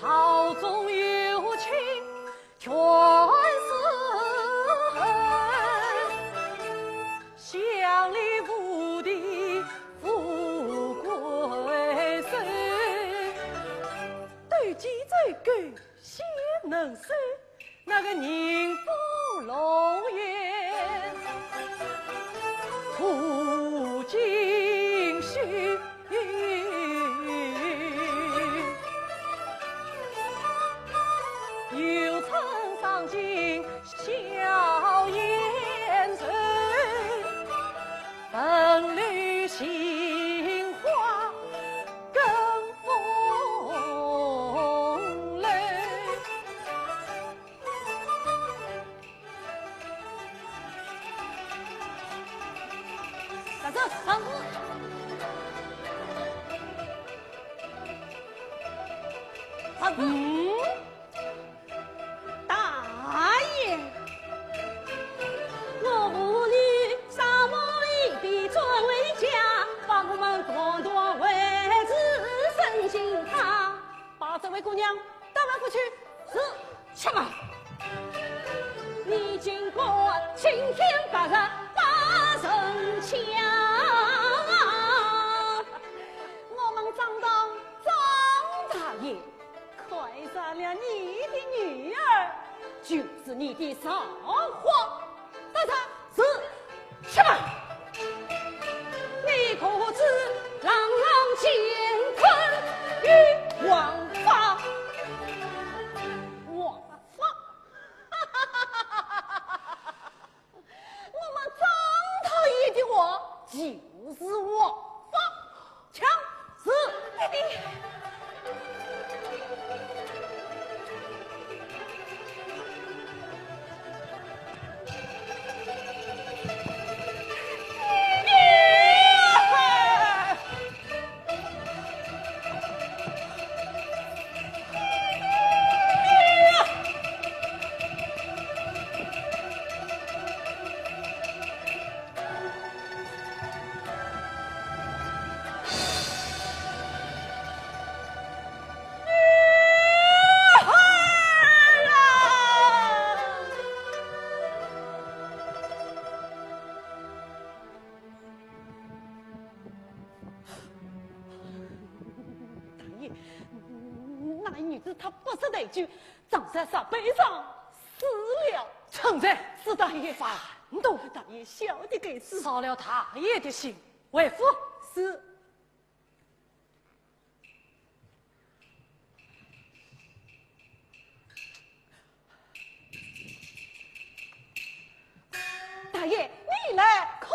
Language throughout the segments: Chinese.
朝中有情全是恨，乡里无敌富贵生，对己最高先能守，那个宁福龙颜图锦绣。有曾上京笑颜愁，本领杏花更风雷。大哥，上路。大爷，我妇女上母一笔转为家，把我们团团为子生心汤。把这位姑娘带来府去。是，去吧。你经过青天白日把人枪，我们张当张大爷。快杀了你的女儿，就是你的少华。大才是，去吧。你可知朗朗乾坤与王法？王法，我们张大爷的话就是王法，强是你。那女子她不识抬举，长在啥背上死了。臣在是大爷反动，大爷晓得给事，扫了大爷的心。为父是。大爷，你来看。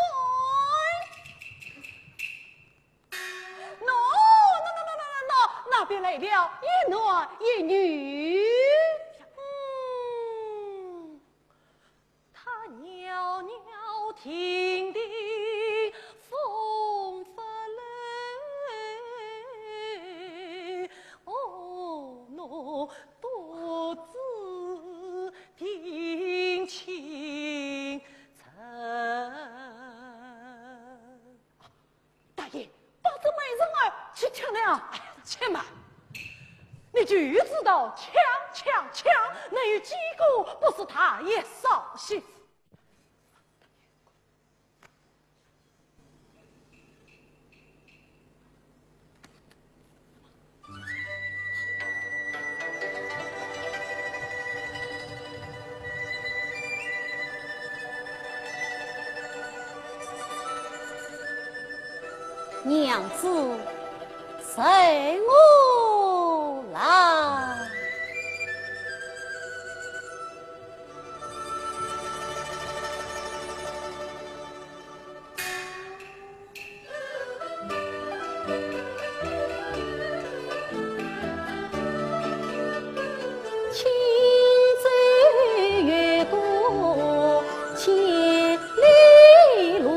那边来了一男一女，他袅袅听得风发雷，哦，喏，独自听清晨。大爷，把这美人儿去抢了。且慢，你就知道抢，能有几个不是大爷少媳妇？娘子。随我来。轻舟越过千里路。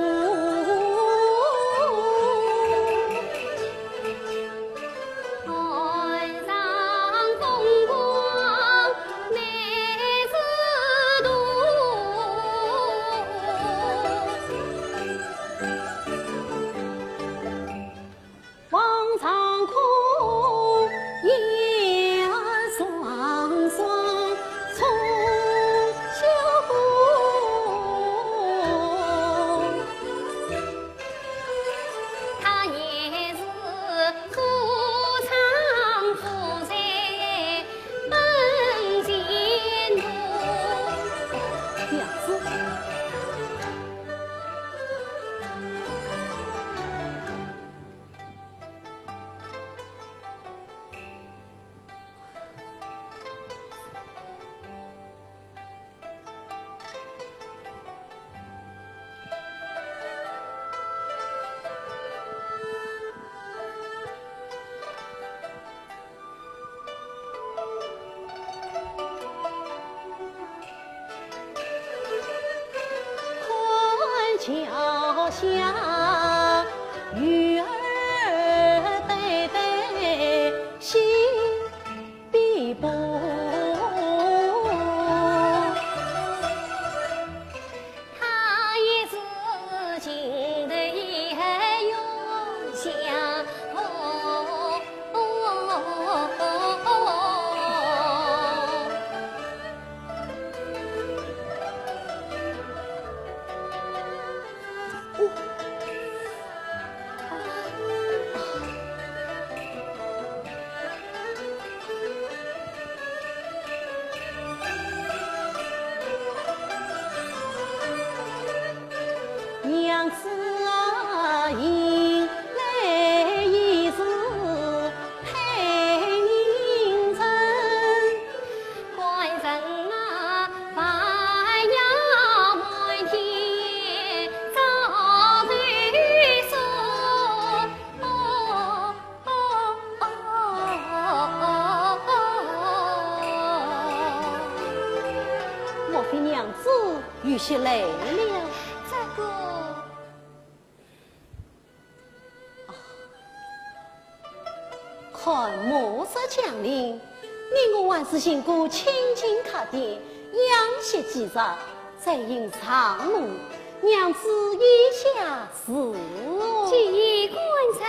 啊桥下，鱼儿对对戏比波。他也是情的也用想。娘子啊，迎来已是配迎人，官人啊，白呀满天早对说。莫非娘子有些累了？这个。看暮色降临，你我还是先过清静客店养息几日，再迎长路。娘子意下是哦。几官人，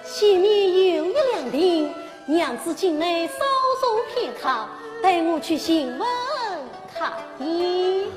前面有一辆铃，娘子进来稍坐片刻，带我去询问客店。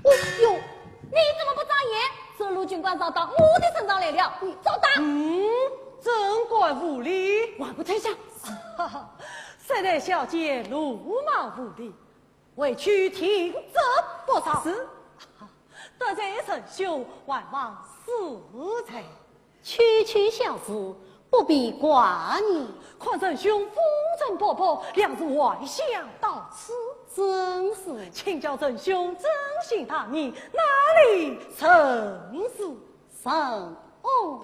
哦哟，你怎么不眨眼？这陆军官找到我的身上来了，你找打！真怪无礼，还不退下！哈哈，谁代小姐鲁莽无礼，委屈听责不少。是，得罪臣兄，万望死罪。区区小事，不必挂念。况臣兄风尘仆仆，两日外乡到此，真是请教臣兄真心大义，哪里成事甚哦？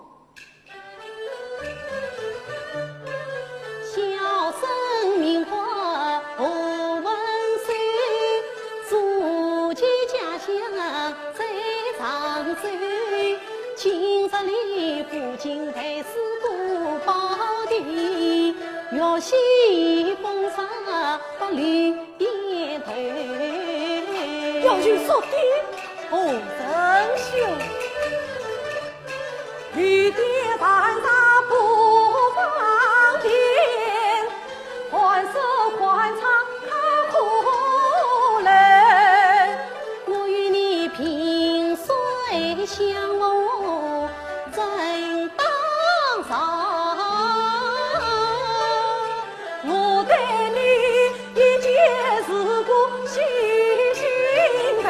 小生名花何文水，祖籍家乡在常州。今日里父亲陪师姑宝地，月西风沙不离点头。要去说的何仁兄，玉帝盘沙不方便，换色换唱可怜。我与你萍水相望，正当上。我对你一见如故心心疼，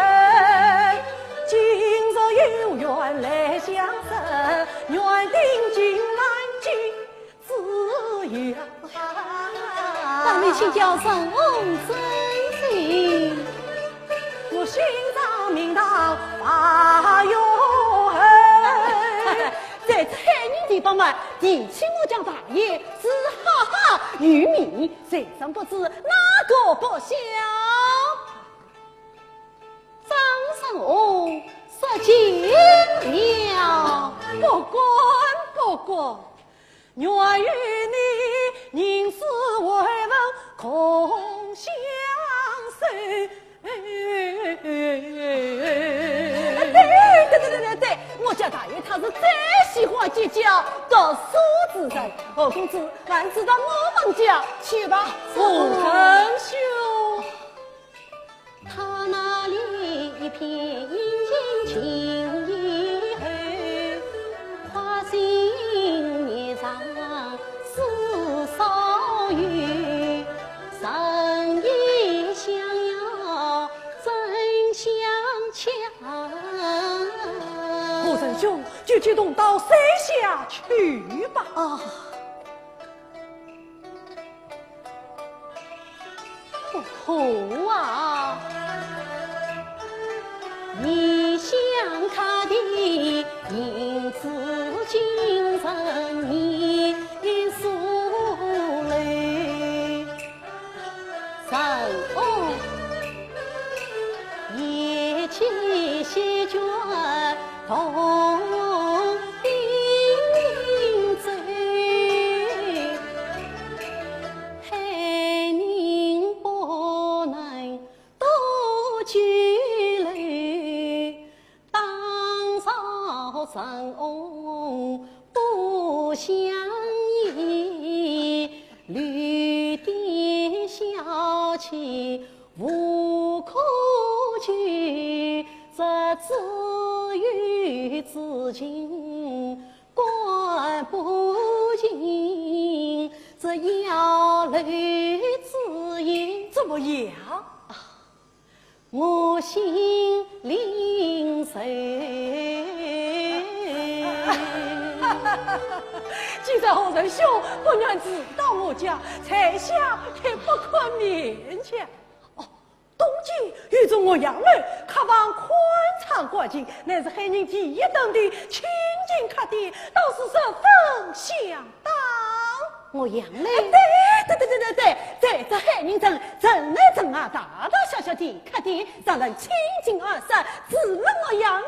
今日有缘来相识，缘定今来聚自由。当你请教神翁真心，我心脏明堂发永恒。在残忍地方嘛，提起我家大爷是哈哈愚民，谁真不知哪个不孝？张神翁说尽了，不管不管，愿与你宁死为人共相守。对，我家大爷他是最喜欢结交读书之人。何公子，俺知道我们家去吧，父臣兄。他那里一片殷勤情意厚，花心年到山下去吧。啊，好啊！异乡卡的银子精神你苏雷神哦，一起西卷同饮醉，海宁不能多聚来，当朝神翁不相依，绿地小气无可居，这自语自尽关不尽，这摇泪自饮。怎么样？我心领谁？既然后人兄不愿知道我家，才想也不可勉强。哦，东京与中我杨妹客房宽敞过境，乃是海宁第一等的清净客店，倒是十分相当。我杨妹，对，这海宁镇镇内镇啊，大大小小的客店，让人亲近而生，自认我杨儿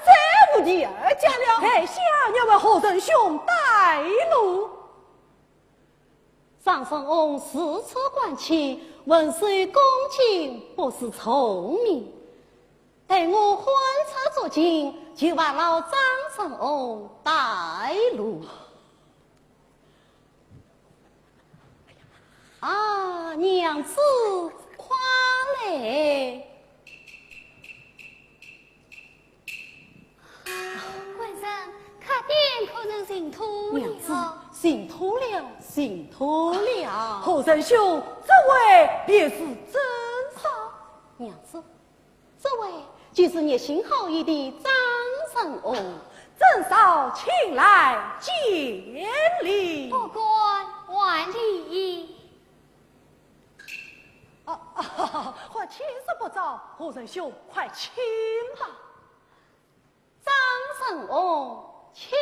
再无第二家了。还想要为后人兄带路。张生翁四处观亲，文虽恭敬，不是聪明。待我婚车作尽，就把老张生翁带路。啊，娘子夸来！官人，客店可能行土娘子了。行脱了，行脱了。后人兄，这位便是真少。娘子，这位就是热心好义的张生翁。真少，请来见礼。不管万里。我天色不早，后人兄快请吧。张生翁，请。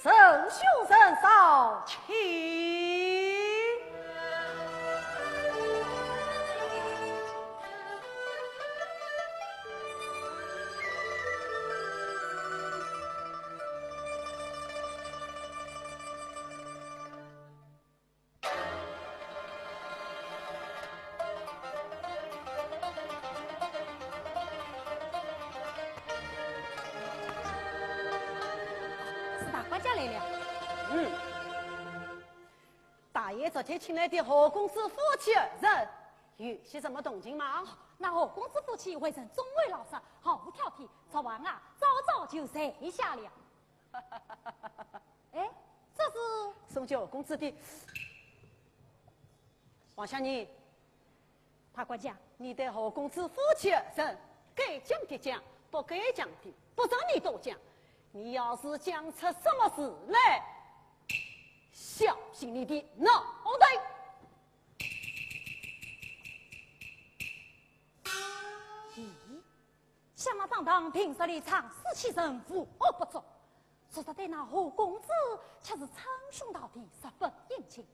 神兄神嫂，请。大家来了。大爷昨天请来的何公子夫妻二人，有些什么动静吗？那何公子夫妻为人忠为老实，毫不挑剔，昨晚啊早早就睡下了。哎，这是送给何公子的。王小妮，大官家，你对何公子夫妻二人该讲的讲，不该讲的不让你多讲。你要是讲出什么事来，小心你的脑袋！咦，相马当当平时里常死气人无恶不作，说实对那何公子却是称兄道弟，十分殷勤。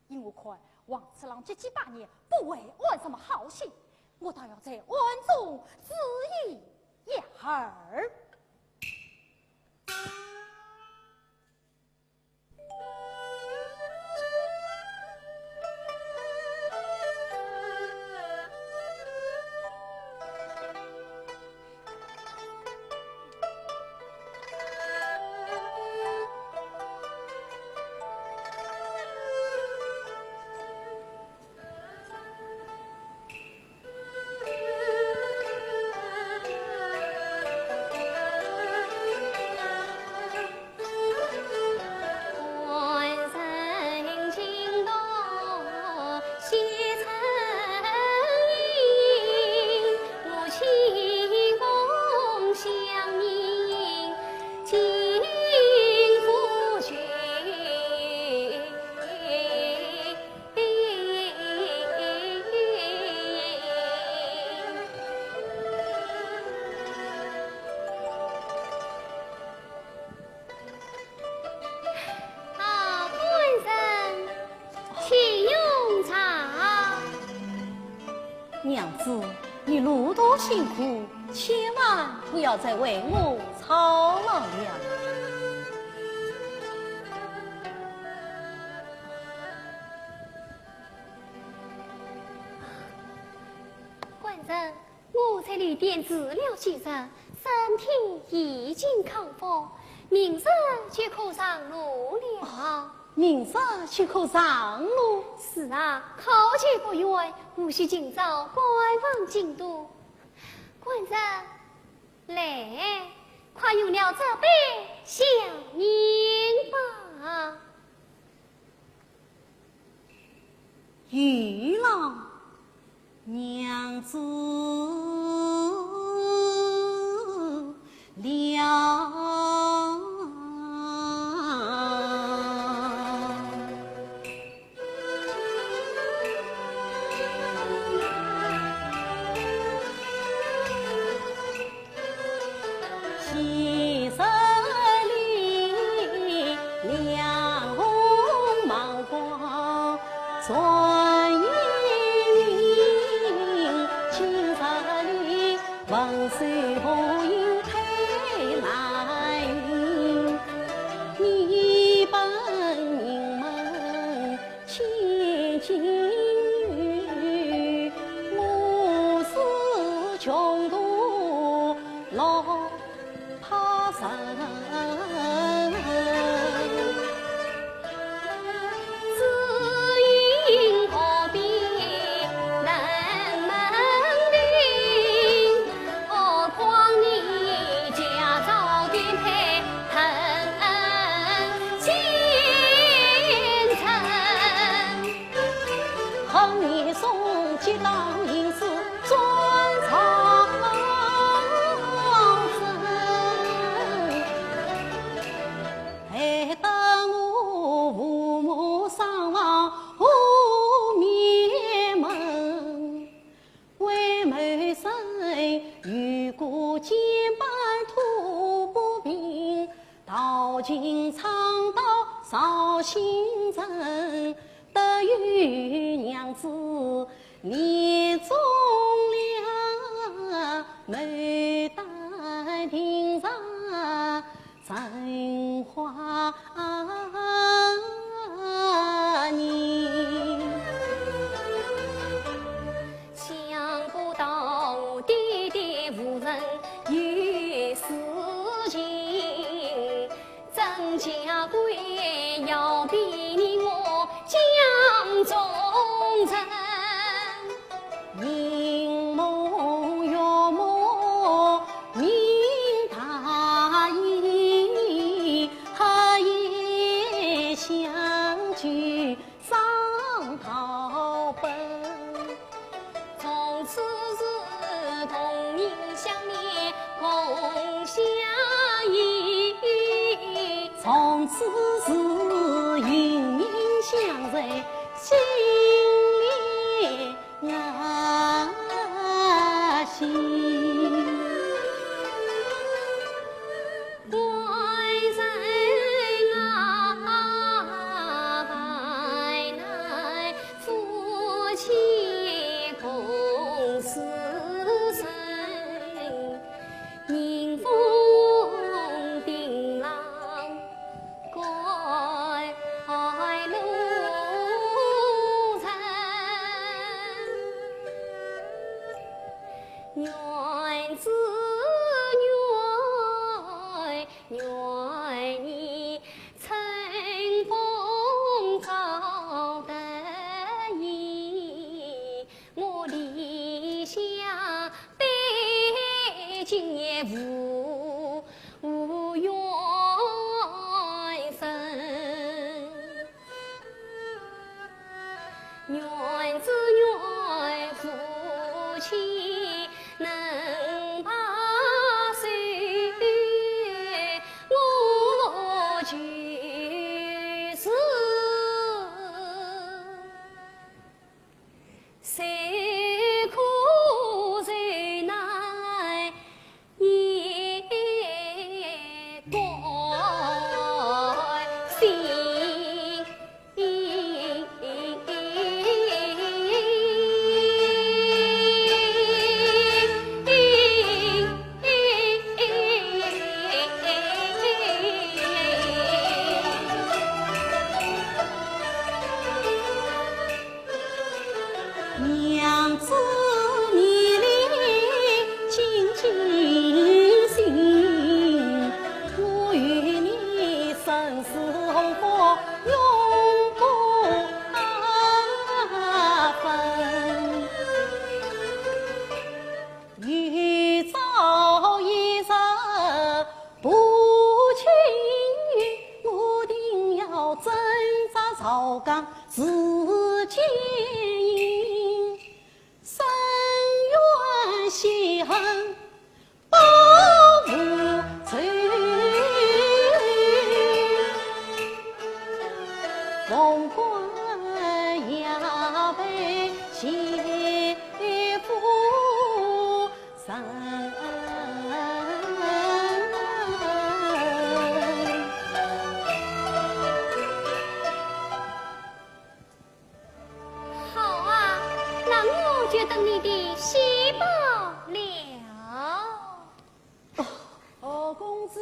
因我看王次郎结结8年，不为安什么好心，我倒要在暗中指引一儿。辛苦，千万不要再为我操劳了。官人，我在旅店治疗几日，身体已经康复，明日就可上路了。明日就可上路？是啊，考期不远，无需今早观望进度。官人，来，快用了这杯小饮吧。玉郎，娘子了。西山里亮红芒光，转眼云，青山里望水红影配来云。你本人们千金玉，我是穷途老他山，只因何必人们领？何况你家早颠沛恨前程。恨你送几当银子专长生，害得我父母伤亡无面门。为谋生，遇过肩膀土不平，到今倡导绍兴人，得与娘子连中了，眉黛庭上真花年。想不到我爹爹无人有私情，曾家贵要比你我江中人。明眸月眸明大义，黑夜相聚上讨本。从此是同命相连共相依，从此是云影相随心连爱心。官人啊，乃夫妻共死生，迎风定郎归路程。愿子愿你乘风高得意，我理想北京也无缘分。愿子愿夫妻能把手，我就是谁苦谁难也关心。好讲自己因深冤相报无罪，凤冠要被媳妇上。就等你的喜报了。二公子，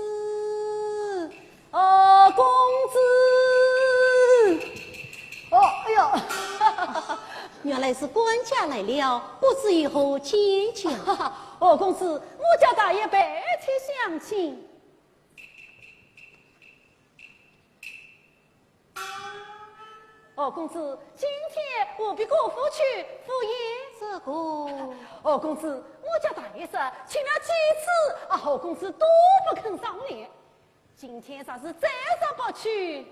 二公子，哦，哎呦，原来是官家来了，不知以后见见。二公子，我家大爷白天相亲。二公子，今天我比国夫去赴宴。这个，二公子，我家大爷说请了几次，二公子都不肯上脸。今天啥是再上不去，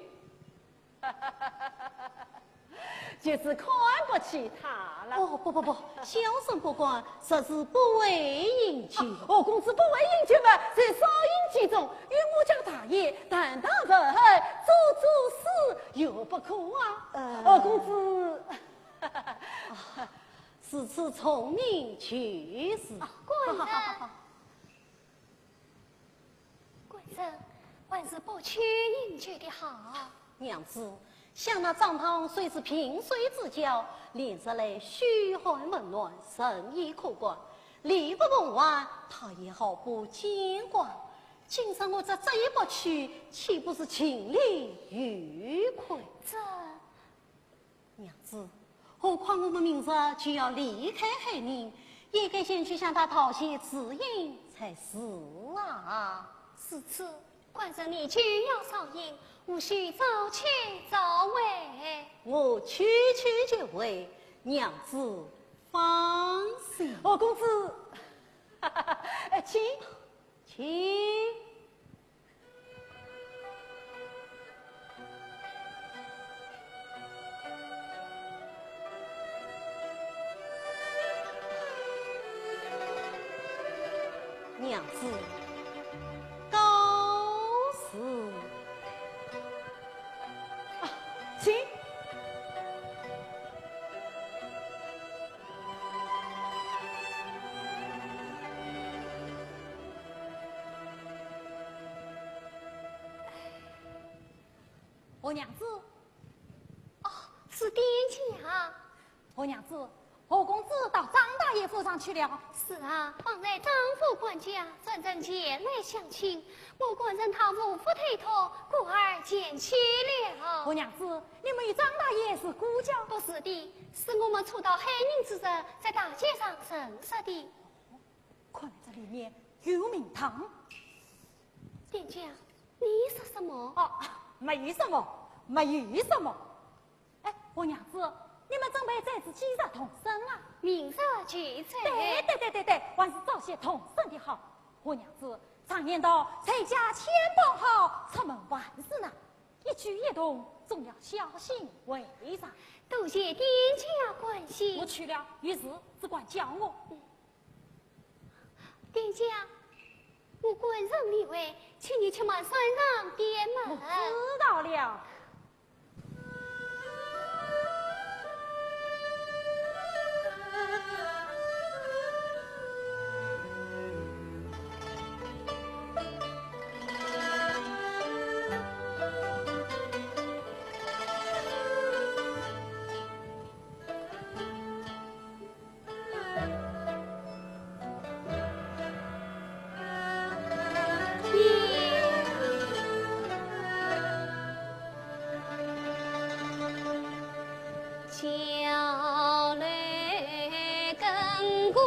就是看不起他了。哦，不，小生不管，实是不为饮酒。二公子不为饮酒嘛，在少饮几种，与我家大爷谈谈不恨，做事又不可啊。二公子。是此聪明去世。官人，官人，还是不去饮酒的好。娘子，想那张汤虽是萍水之交，连日来嘘寒问暖，生意可观，力不从外，他也毫不牵挂。今日我这一不去，岂不是情理愉亏？这娘子。何况我们明日就要离开海宁，也该先去向他讨些指引才是啊。是此，官人你就要少饮，无需早去早回。我去就回，娘子放心。二公子，请。娘子，告辞。请。我娘子，哦，是殿下。我娘子，我公子到张大爷府上去了。是啊，方才张府管家专程前来相亲，我官人他无福推脱，故而见去了。我娘子，你们与张大爷是故交？不是的，是我们初到海宁之日，在大街上认识的。看来这里面有名堂。殿下，你说什么？哦，没有什么，没有什么。哎，我娘子，你们准备在此几日同生啊？明日聚餐。对，还是早些同生的好。我娘子常言道，在家千宝好，出门万事难。一举一动总要小心为上。多谢殿下关心。我去了，于是只管叫我。殿下，我官人立位，请你去往山上点门。我知道了。小雷亘古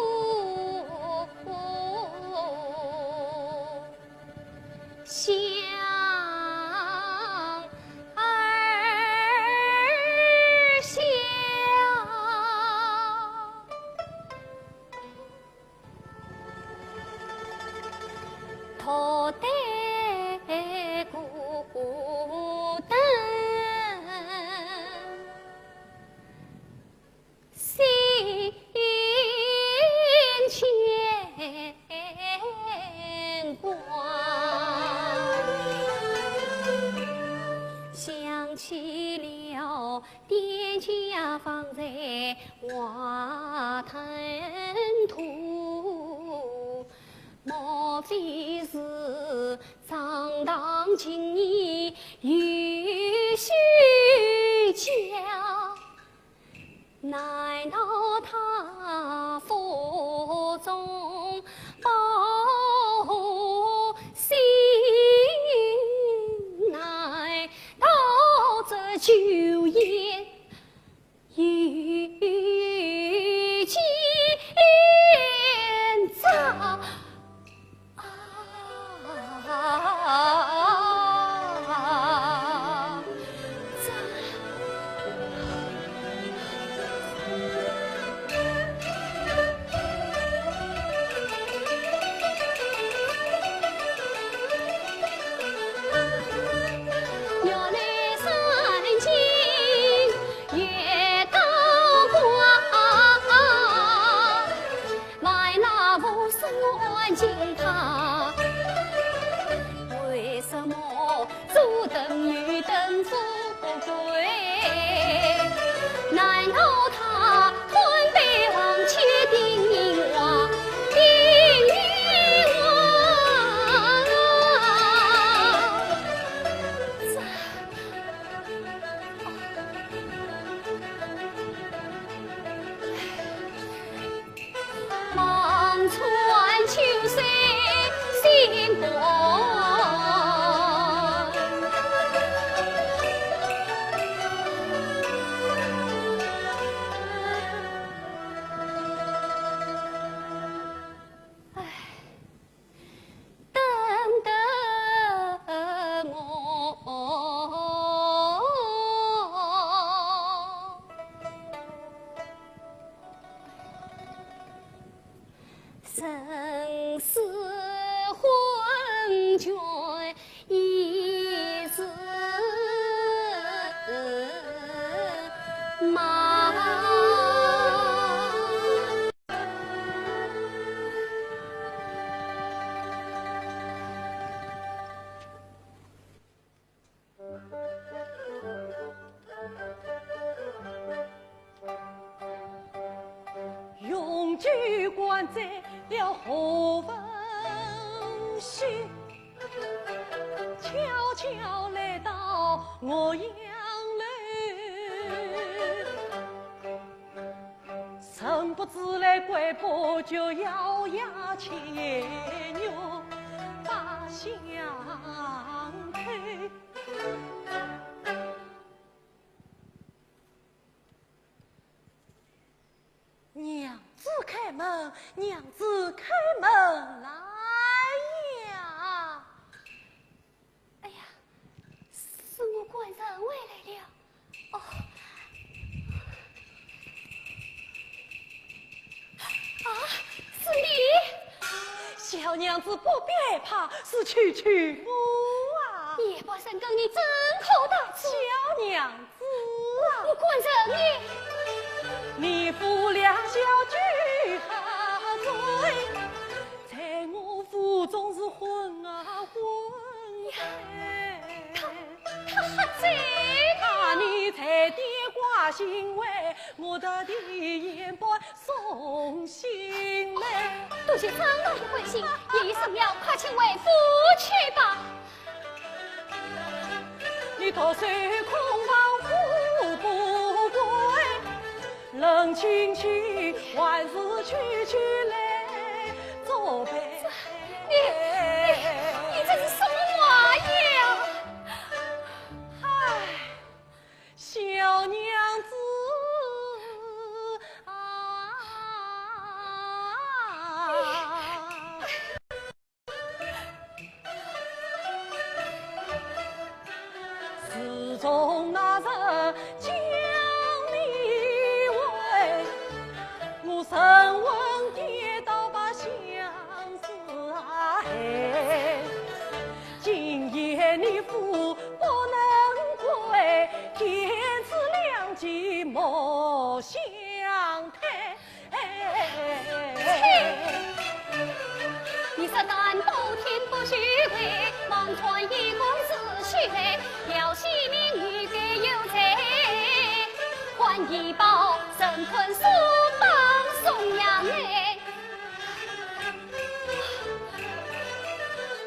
相儿笑，头戴孤灯。了爹家放在瓦滩土，莫非是张当今年有虚假？难道他腹中抱心？难道这酒宴有奸诈？生死昏君一字马。永居关在了何文轩，悄悄来到我杨楼，曾不知来归不就咬牙切肉把相推。娘子开门，娘子开门来呀！哎呀，是我官人回来了。哦，啊，是你！小娘子不必害怕，是曲曲母啊！叶伯生跟你真好大气。小娘子啊，我官人你负两小句何罪？在我府中是混啊混他何罪？怕你才点挂心为我的弟言不送信来。多谢张老的关心，叶生要快请为夫去吧。你多虽空房富不贵，冷清去还是区区来作陪。你这是什么话呀？唉，小娘子啊，自从那日将你为我神魂跌倒把相思害，今夜你夫不能归，天赐良机莫相待。你说难道天不虚伪，望穿一公子虚伪，了惜名誉该有才。官一报，神坤书帮送阳哎。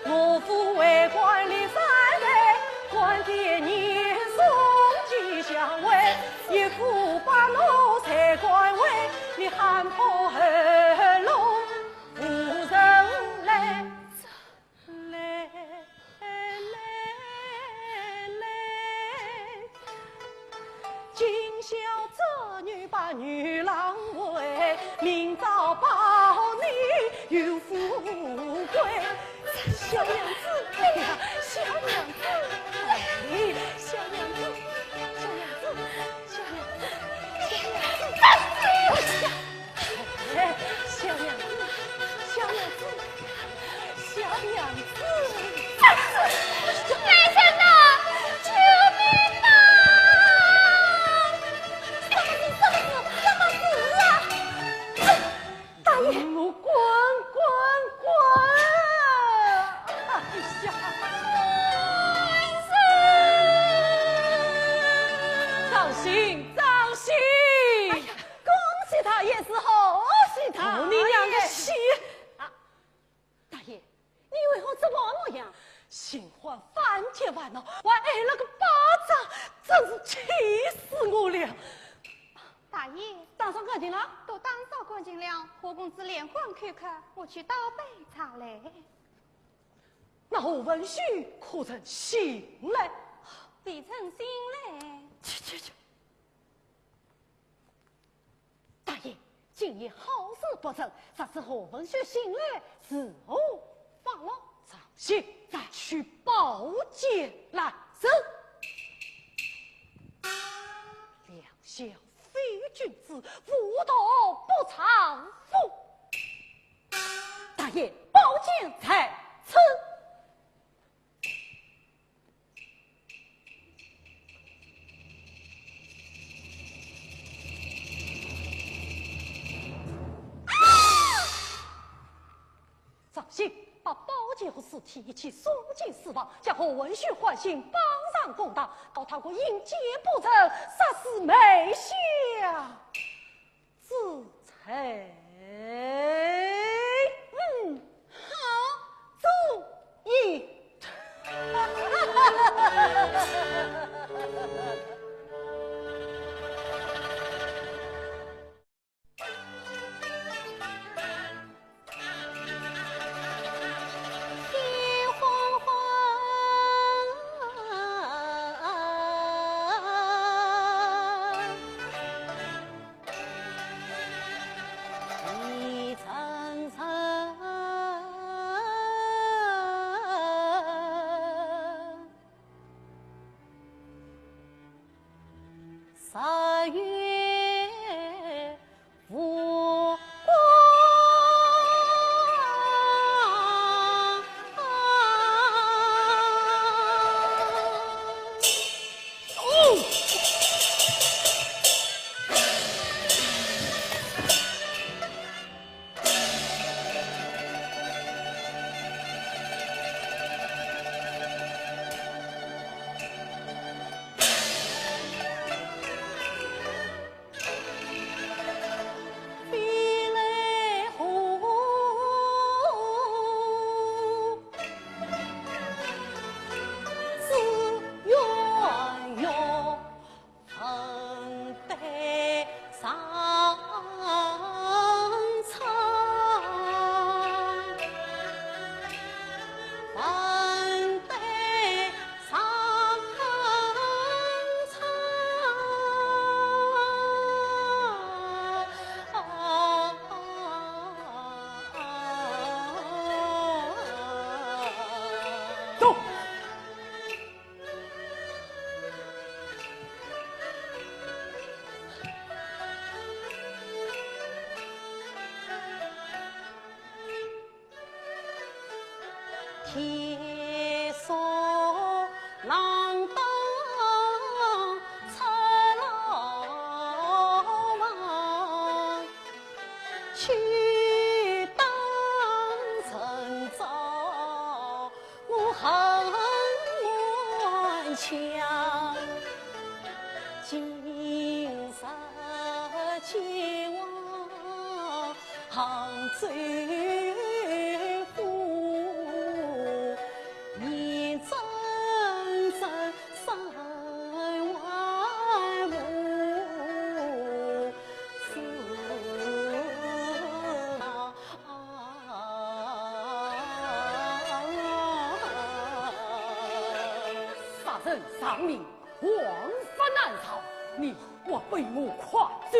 我父为官立三代，官爹年送吉祥位，一夫把奴才官位，你喊破后龙无人来。今宵这女把女郎为，明早保你有富贵。小娘子，哎呀，小娘子，哎，小娘子，小娘子，小娘子，小娘子，小娘子，小娘子，来人呐！救命啊！什么事啊？大爷，滚！张喜，哎呀，恭喜他也是贺喜他！你娘个喜啊！大爷，你为何这么模样？新欢翻天烦恼，我挨了个巴掌，真是气死我了！大爷，当上官进了？都当上官进了，何公子连环看看，我去倒杯茶来。那我文婿可曾醒来？未曾醒来。去！大爷，今夜好事不成，啥时候文婿醒来，伺候放了长信，再去报捷来生。两小非君子，无道不偿父。大爷，宝剑在此。张信把宝剑和尸体一起送进死房，将和文婿唤醒，帮上公道，告他国应劫不成，杀死梅下自裁。好主意。3月无光，铁锁浪荡赤老王，去当城造我恨满腔。今前往杭州府，你真真山外无杀人丧命，枉法难逃，你我被我跨走。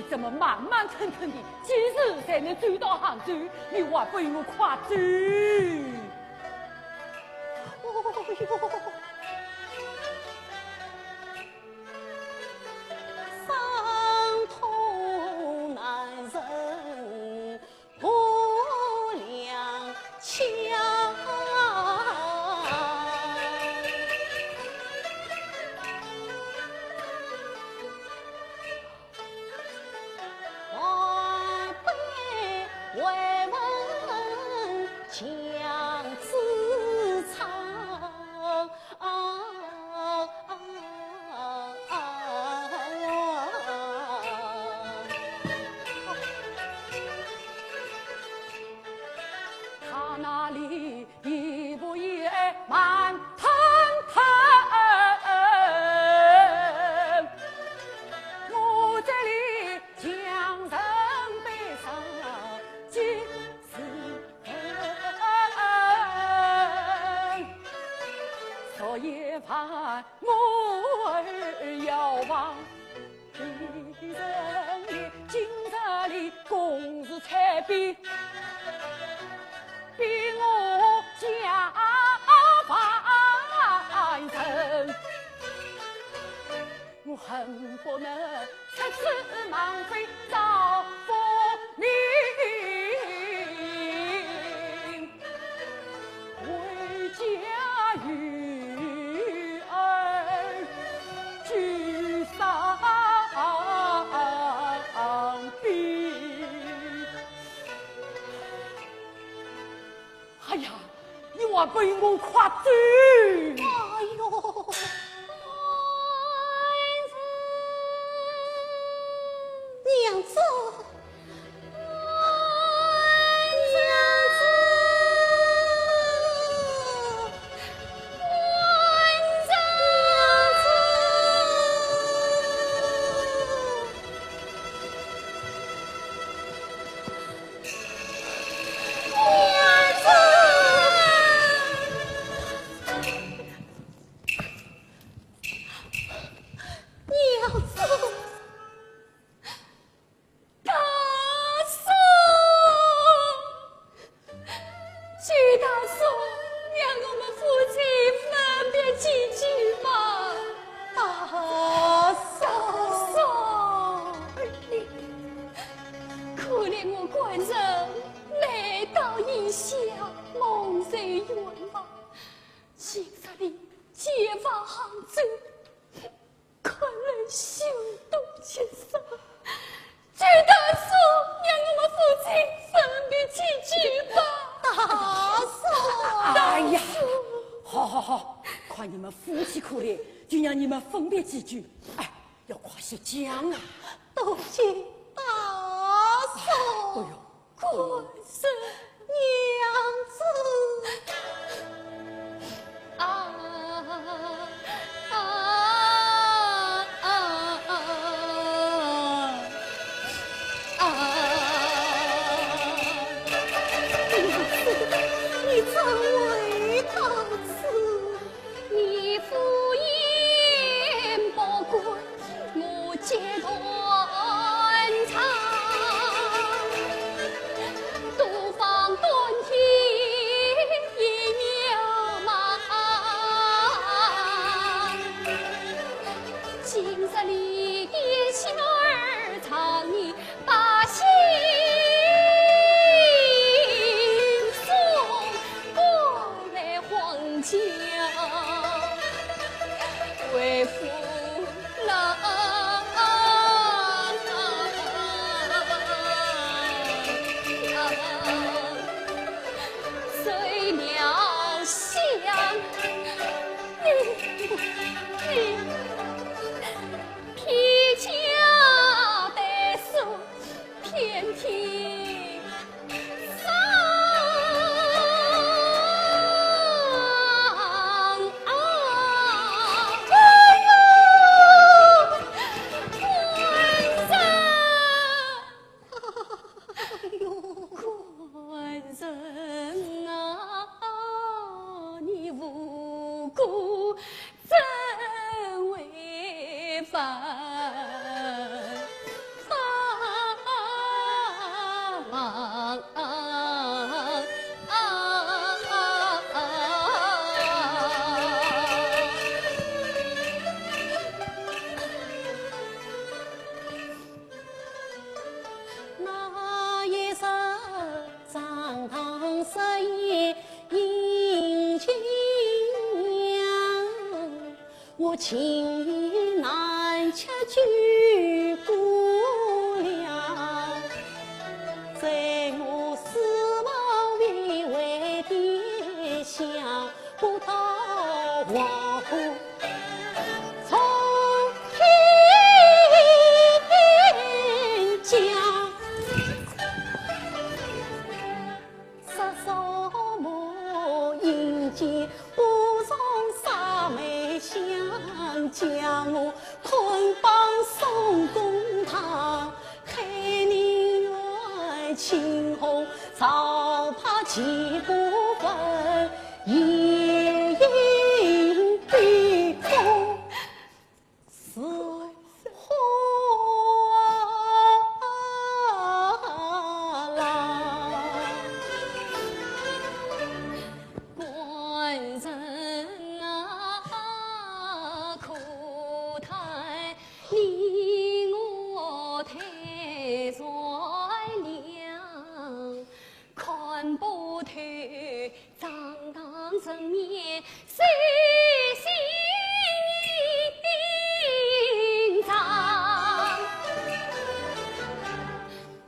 这么慢慢腾腾的，几时才能走到杭州？你还被我跨走？伤痛难忍，不良强。将自唱他那里一步一慢腾腾，我这里将人背上几昨夜盼我儿遥望，一人里今日里共是彩笔，逼我家翻身，我恨不能出此忙费造福你。为家育儿举丧笔。哎呀，你还被我夸走！哎呦！娘子，快你们夫妻可怜，就让你们分别几句。哎，要快些讲啊！多谢大嫂，哎呦，快是娘子啊！你怎为到此？你敷衍不顾，我解脱情意难却举姑娘，在我死亡未为的想不到黄河从天降，杀扫我迎接不从杀妹相。将我捆绑送公堂，海宁院青红草怕几不分，夜莺闭空似花郎。官人你我太在了，看不透张当正面谁心肠。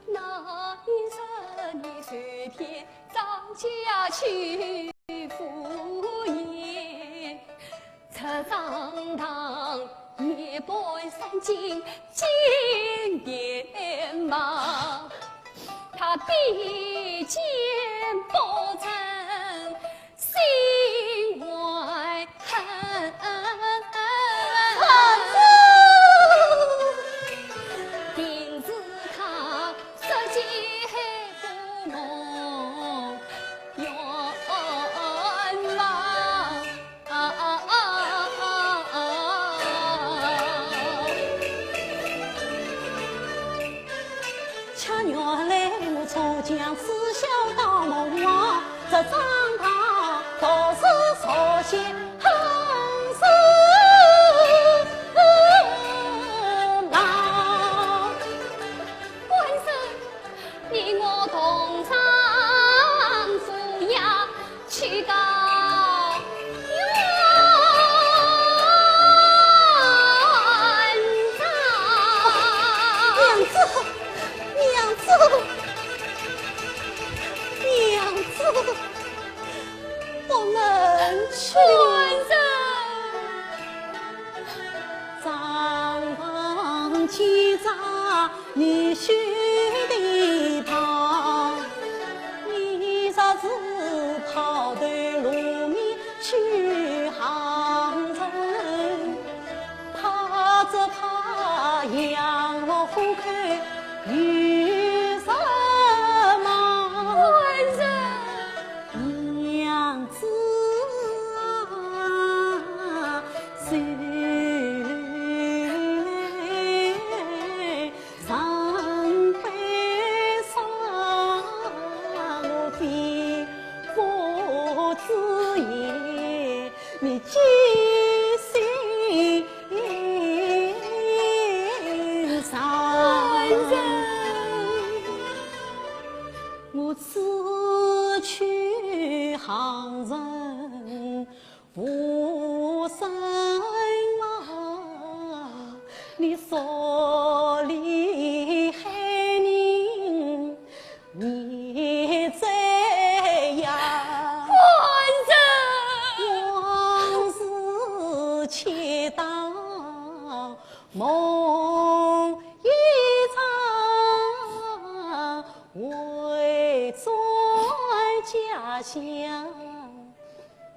那一日你随天张家去赴宴，出张堂夜半三更见电忙，他比肩不成心怀恨，定是他设计不梦冤枉。恰原来我初将思想到梦王，这张堂倒是朝鲜横死郎。官人，你我同上府衙去告。娘子，不能去。张房记账女婿的堂，你啥子跑到路面去行人，怕着怕养了虎口与什么？娘子啊，谁来上悲伤？我的父子也，你记心上。我此去行人无声啊，你所里海宁你在呀？官人，回转家乡，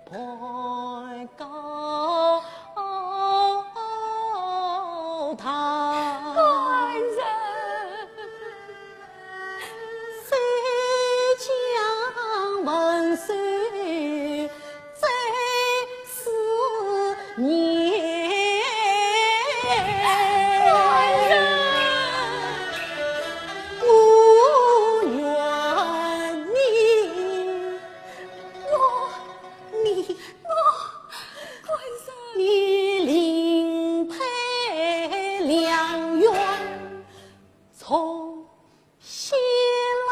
拜高堂。官人，谁将文岁再思念？从西郎，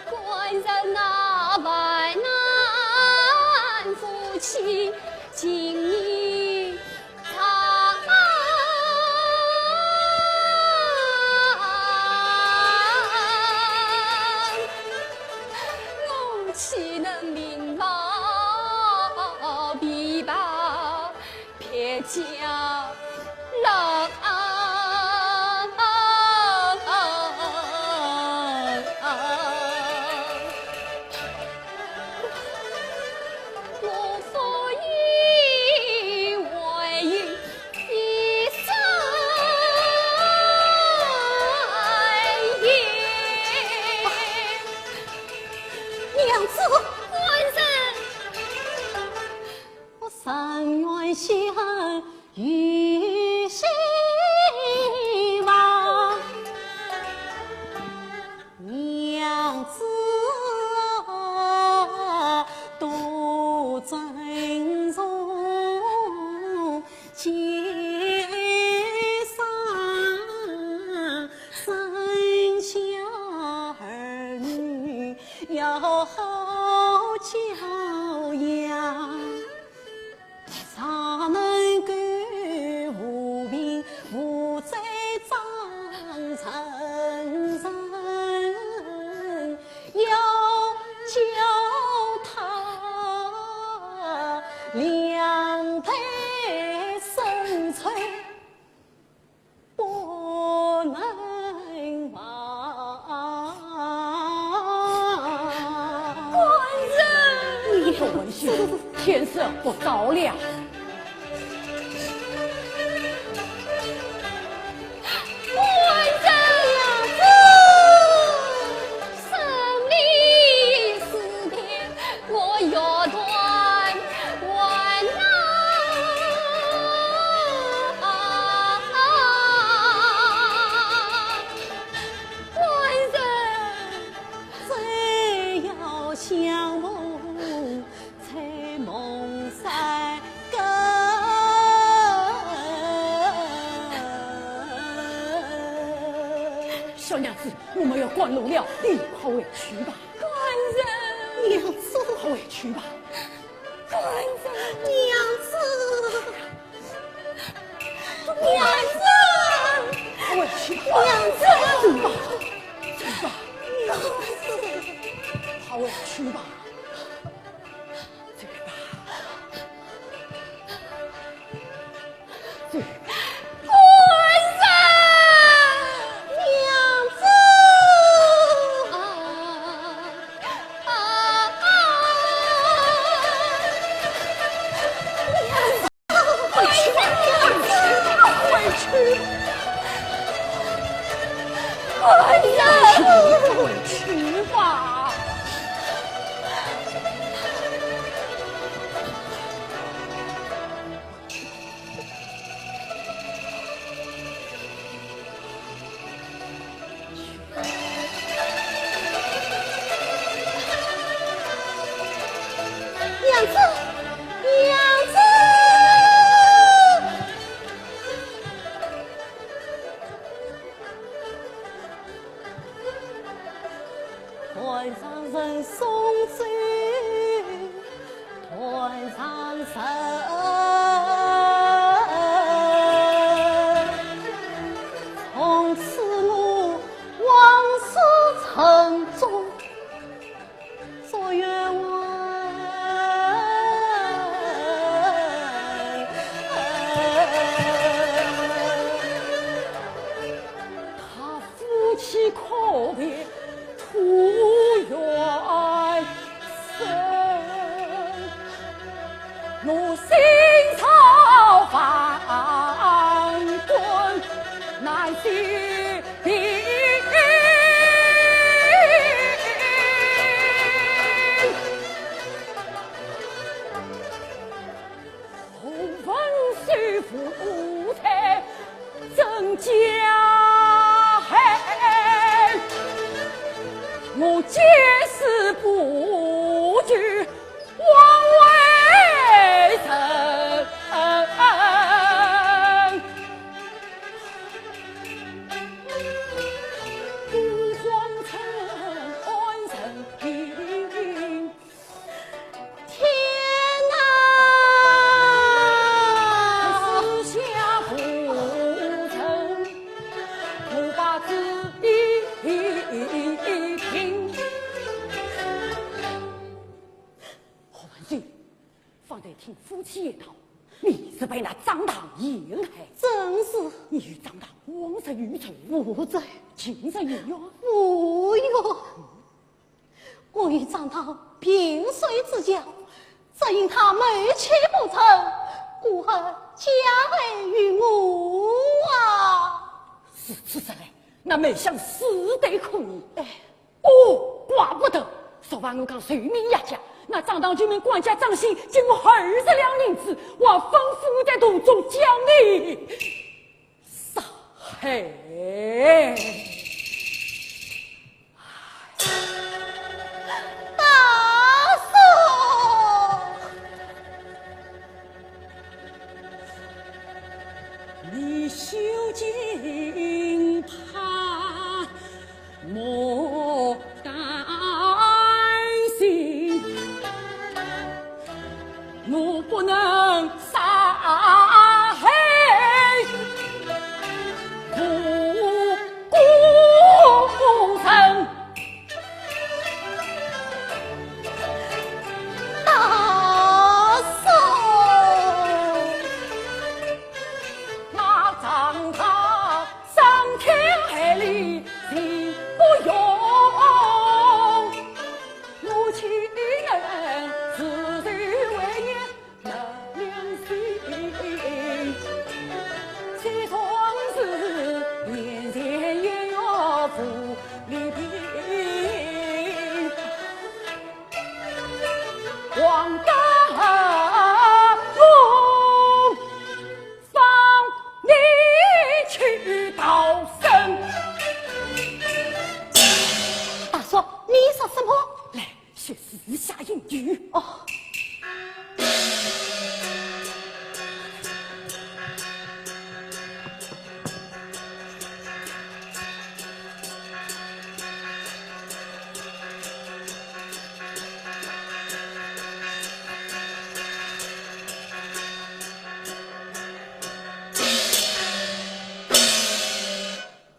官人那万难夫妻，今日我岂能明报必报，撇家郎。我所以为一生也，娘子，官人，我三愿相与希望，娘子多珍重，街上生下儿女要好教养，才能够无病无灾长成人，要教他两腿生存不能忘。官人，你说文兄，天色不早了。官人，生离死别，我腰断万难。官人，只要相逢才梦三更。小娘子，我们要关路了，你快回去吧。官人，娘子，快回去吧。官人，娘子，娘子，快回去吧。娘子，走吧，走吧，快回去吧。走吧，走吧。官人，娘子，回去吧，回去吧，官人，回去吧。娘子，娘子，团上人送走，团上人，从此我往事沉重。我皆是不惧，枉为臣。孤皇城安神平，天哪！私下不成，我把子平。何万岁，方才听夫妻言道，你是被那张唐陷害，真是你与张唐往日如仇，无罪今日有冤。无冤。我与张涛萍水之交，只因他没去不成，故而加害于我啊！是此之来，那没想死得苦你。哎，哦，怪不得昨晚我刚随命压家，那张当居民管家张信借我20两银子，我吩咐在途中将你杀害。大嫂，你究竟怕莫担心，我不能杀害无辜臣。大嫂，那张他伤天害理，情不容。我岂能自罪为孽难良心？谁壮士面前也要负礼平。王大夫放你去逃生。大嫂，你说什么？来，学私下隐居。哦，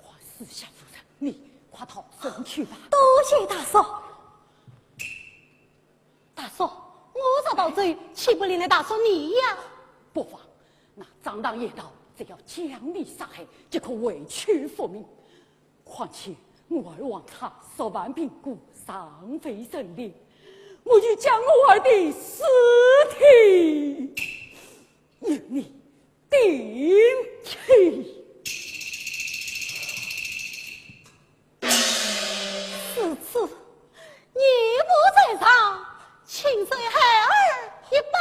快私下夫人，你快逃生去吧。多谢大嫂。大嫂，我找到罪，岂不连累大嫂你呀？不妨，那张当言道，只要将你杀害，即可为屈复命。况且我儿王他10万病故，尚未成年，我欲将我儿的尸体与你定期。此次你不在场，请随孩儿一拜。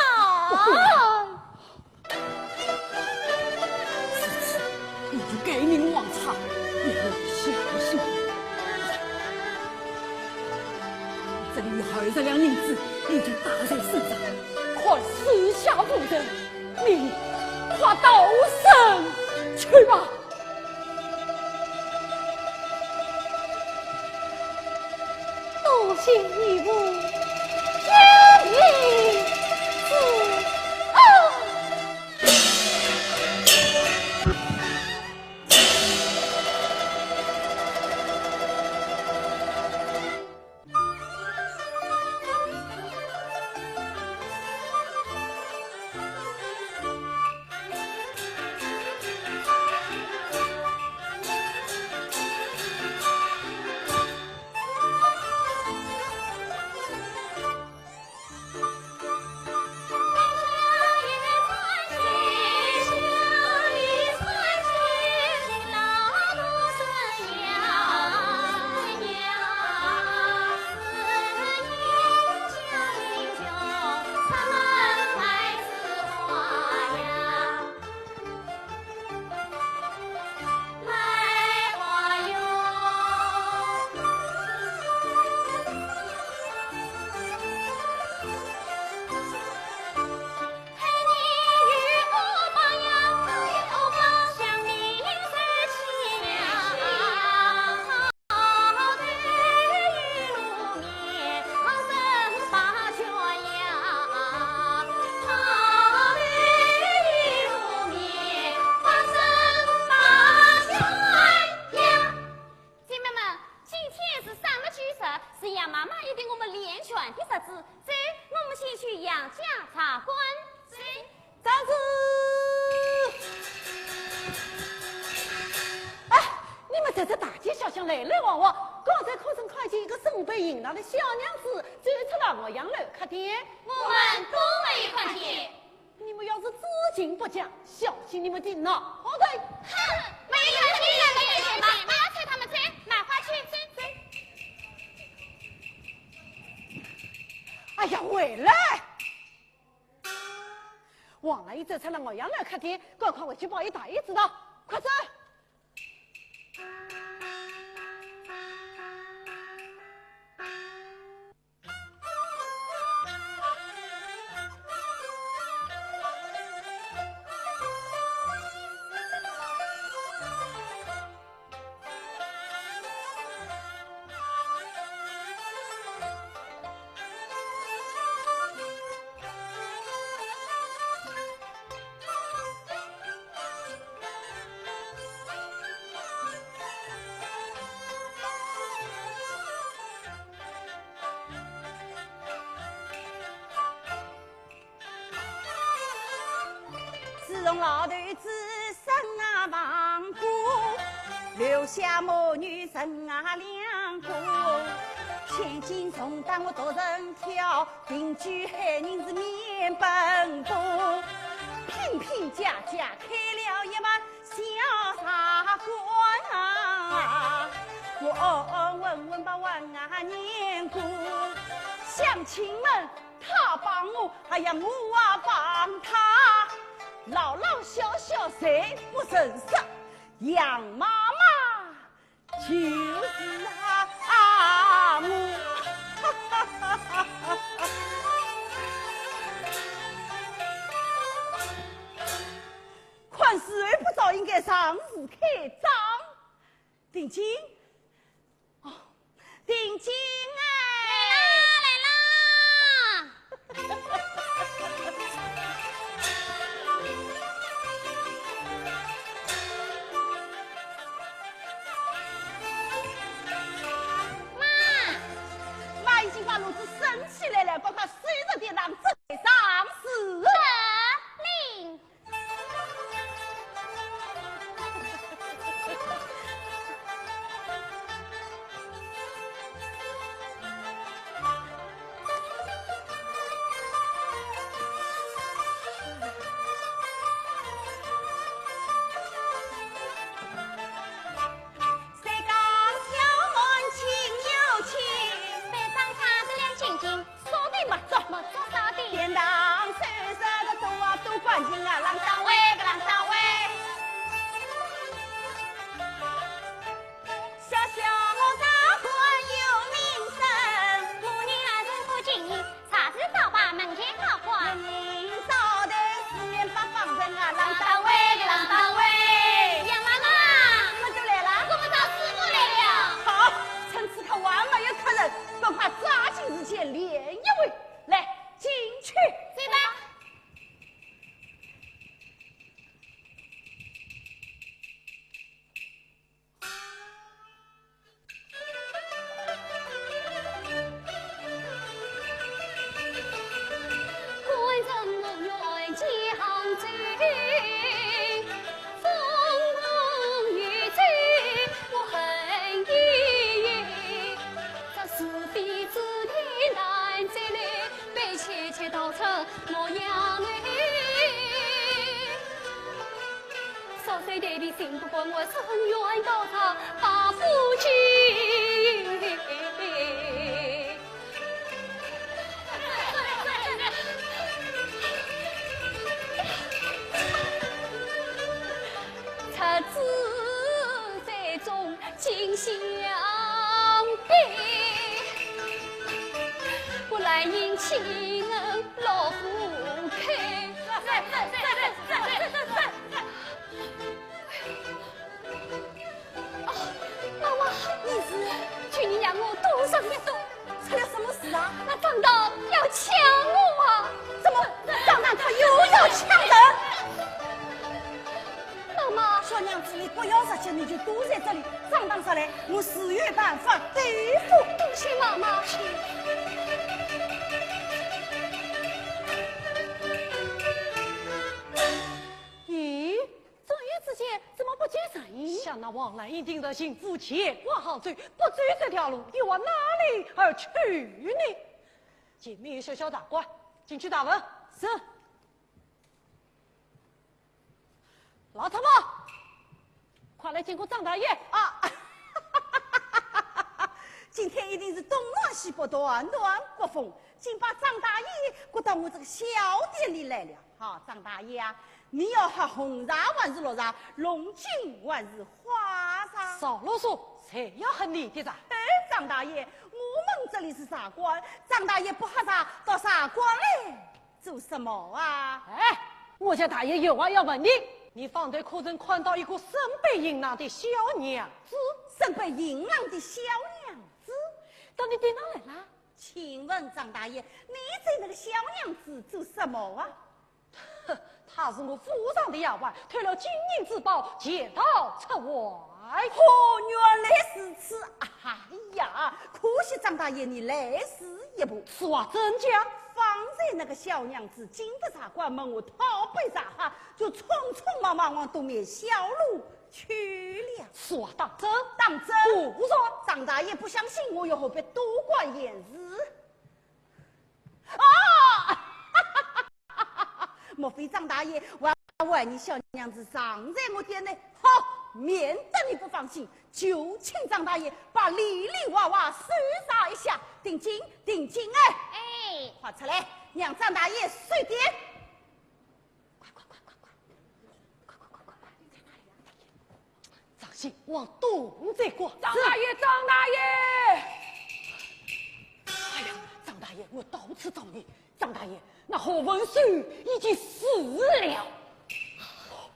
你就改名王差，你要小心。这里20两银子，你就打在身上，快私下夫人，你快到省去吧。多谢义父将你自的，是杨妈妈一定我们连全的日子。走，我们先去杨家茶馆。长子，哎，你们在这大街小巷来来往往，刚才可曾看见一个身背银囊的小娘子走出了我杨楼客店？我们都没看见。你们要是知情不讲，小心你们的脑袋！哼，没看见，没看见吧？不要催他们走，买花去，走。哎呀，回来！往来一走出了我杨楼客店，赶快回去把一大爷知道，快走！自从老头子生啊亡过，留下母女生啊两个。千金重担我独人挑，定居海人是面奔波。平平家家开了一碗小茶馆啊，我问问把问啊念过。乡亲们他帮我，哎呀我啊帮他。老老小小谁不认识？杨妈妈就是我。款事儿不早应该上市开张。定金，哦，定金来啦！炉子升起来了，把它随着点让这上市。令。心不管我深远高堂把夫君，才知在中今相悲，不来引岂能老夫开？去年让我多上一度，出了什么事啊？那张当要抢我啊！怎么张当他又要抢人？妈妈，小娘娘子，你不要着急，你就躲在这里。张当上来，我自有办法对付。多谢妈妈。咦，这一之间怎么不见声音？像那往来一定的幸福且挂好嘴，不追这条路，又往哪里而去呢？前面有小小大官，进去打问。是。老参谋，快来见过张大爷啊！今天一定是东暖西北，暖暖不风，竟把张大爷搁到我这个小店里来了。好，张大爷啊，你要喝红茶还是绿茶？龙井还是花茶？少啰嗦，谁要喝你的茶？哎，张大爷，我们这里是茶馆，张大爷不喝茶，到茶馆来做什么啊？哎，我家大爷有话要问你。你方才可曾看到一个身背银囊的小娘子？身背银囊的小娘子，到你店哪来了？请问张大爷，你在那个小娘子做什么啊？她是我府上的丫鬟，偷了金银之宝，劫道出外。哦，原来是此。哎呀，可惜张大爷你来迟一步。此话真假？方才那个小娘子进得茶馆问我讨杯茶喝，就匆匆忙忙往东面小路去了。此话当真？当真。胡说！张大爷不相信我，又何必多管闲事？啊！莫非张大爷万你小娘子上在我店内？好，免得你不放心，就请张大爷把里里外外搜查一下，定睛定睛哎！哎，快出来，让张大爷随点。快！在哪里啊？大爷，张信往东这过。张大爷，张大爷！哎呀，张大爷，我到此找你。张大爷，那何文书已经死了。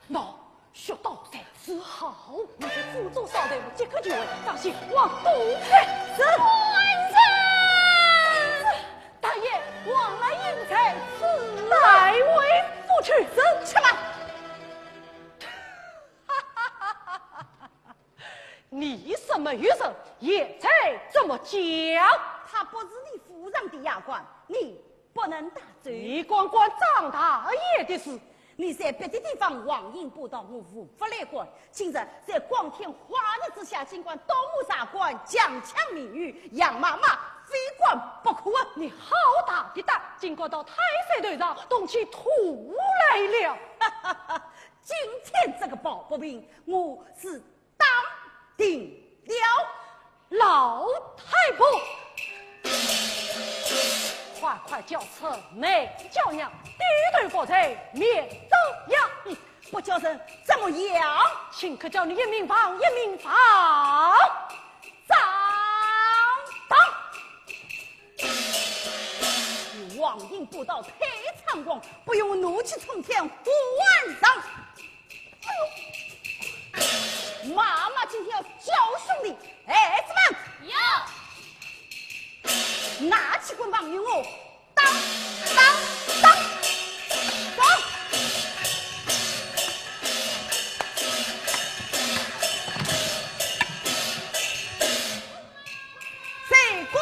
那学到在此好，你在府中稍待，我即刻就回。张信往东来。是。大爷，往来应才此来为夫去。是。去吧。你什么语声，也才这么讲？他不是你府上的丫鬟，你不能打嘴。你管管张大爷的事。你在别的地方妄引不到，我无法来管。今日在光天化日之下，尽管到我茶馆强抢民女，杨妈妈非管不可啊！你好大的胆，尽管到太岁头上动起土来了。今天这个保不平，我是当定了。老太婆，快叫出美娇娘，低头佛财免遭殃。不叫人怎么样？请客叫你一名房一名房。张当，你妄引不到太猖狂，不用怒气冲天胡万上。哎呦，妈妈今天要教训你，孩子们！有。拿起棍棒与我当，走！谁滚？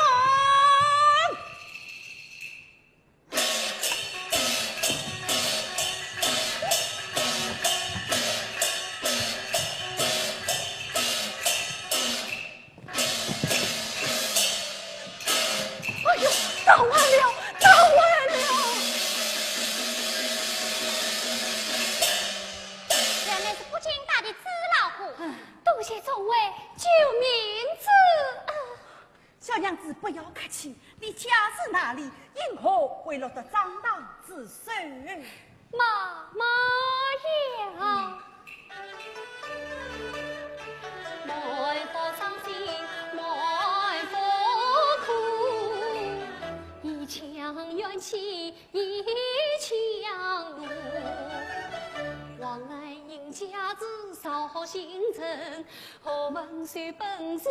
哎呦，打完了！原来是不经大的纸老虎，多谢众位救命之恩。小娘子不要客气，你家是哪里？因何会落得张当之手？妈妈呀，莫不伤心，莫不哭，一腔怨气一腔怒。往来因家子少心诚，何问谁本是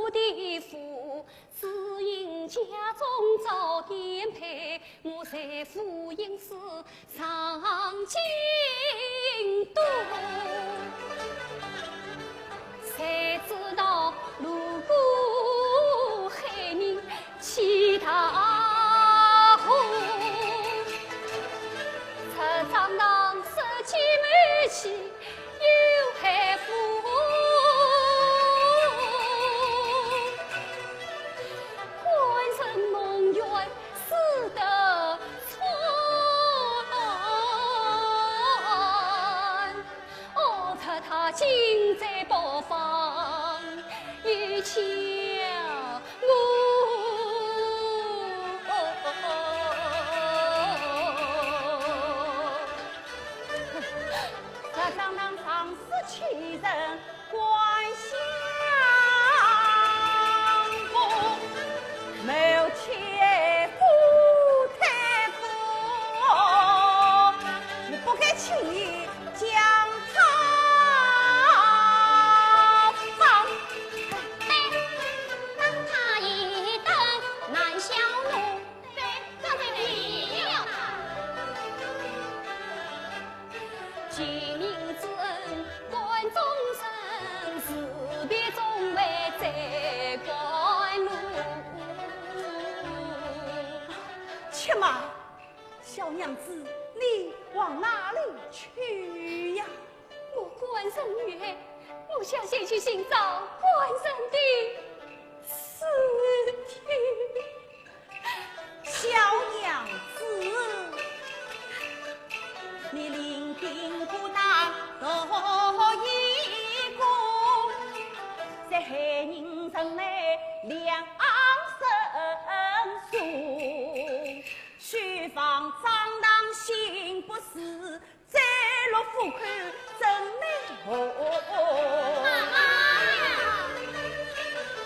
我的福？只因家中早点配，我才福因是上京都。笑这上当上死欺人关相公，谋切夫太公，你不该轻易将他放。当他一登南小路，刚才没有吉林尊关中生，士别总为在关路。且慢，小娘子，你往哪里去呀？我关神月，我想先去寻找关神的尸体。小娘子，你领兵不打斗一功，在害人城内两生疏，须防张当心不死，再落虎口真难活。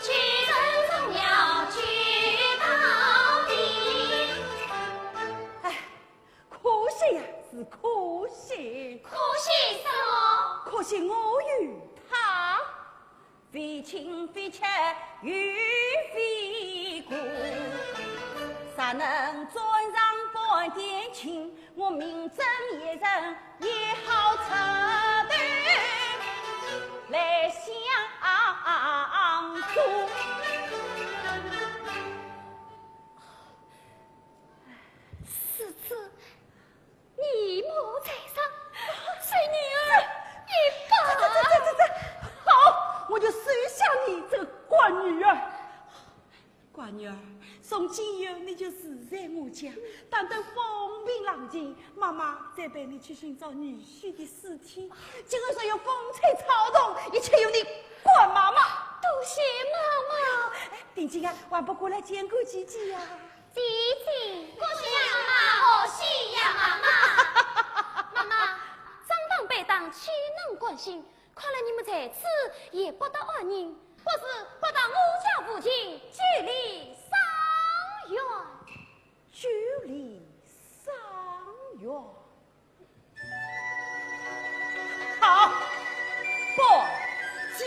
去人总要去到底。哎，可惜呀，是可惜，可惜什么？可惜我与他非亲非戚与非故，啥能尊上半点情？我名正言顺也好出头来相助。此次你莫在上，随女儿一把。好，我就收下你这个乖女儿。乖女儿，从今以后你就住在我家，当等风平浪静，妈妈再陪你去寻找女婿的尸体。今后所有风吹草动，一切由你管妈妈。多谢妈妈。哎，定金啊，还不过来见过姐姐呀？姐姐，恭喜呀妈妈，恭喜呀妈妈。妈妈，张当被当岂能关心？看来你们在此也不得安宁，不是不到我家附近距离3远。距离3远。好，不讲。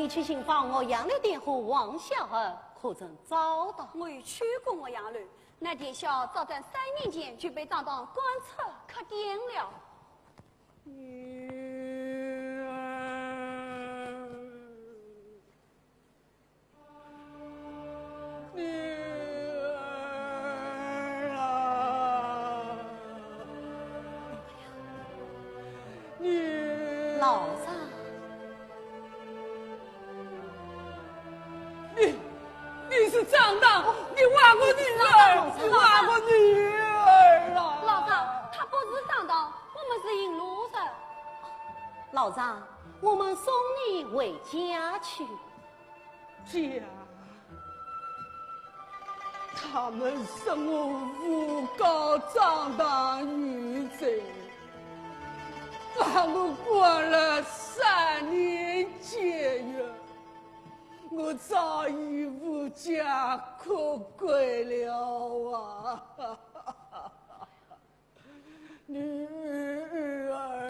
去寻访我养的店户王小儿，可曾找到？我已去过我养女，那店小早在3年前就被当官车磕颠了。女儿，女儿啊，女老三。你是张当，你挖我女儿，你挖我女儿啊！老张，他不是张当，我们是引路人。老张，我们送你回家去。家，他们生我诬告张当余罪，把我关了3年监狱。我早已无家可归了啊！女儿啊！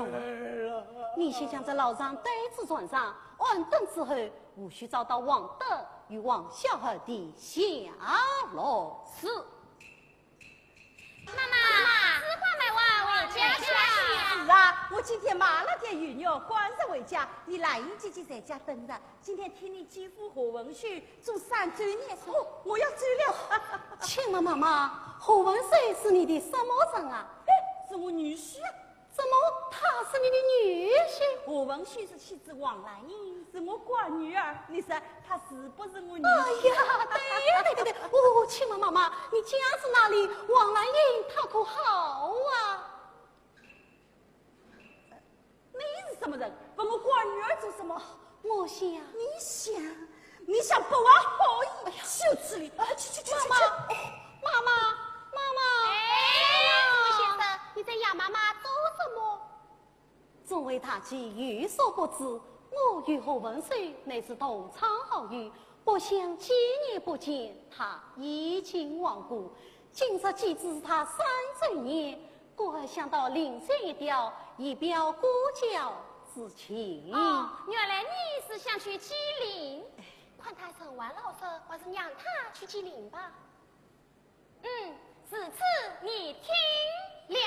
你先将这老张带至船上，安顿之后，务须找到王德与王小儿的下落。是。妈妈，此话买完回家去。是啊，我今天买了点鱼肉，赶着回家。你来姨姐姐在家等着。今天听你继父何文旭做3周年，哦，我要走了。请问妈妈，何文水是你的什么人啊？是我女婿。怎么他是你的女婿？何文旭是妻子王兰英，是我乖女儿。你说他是不是我女婿？哎呀，对，哦，请问妈妈，你家是哪里？王兰英她可好啊？你是什么人？问我乖女儿做什么？我想，你想不怀好意？哎呀，羞耻你！去！妈妈。胡先生，你在养妈妈做什么？众位大姐有所不知，我与何文水乃是同窗好友，不想几年不见，他已经亡故。今日既知他3周年，故而想到临水一钓，以表故交之情。哦，原来你是想去吉林，看他生完老手，还是让他去吉林吧。此次你听了。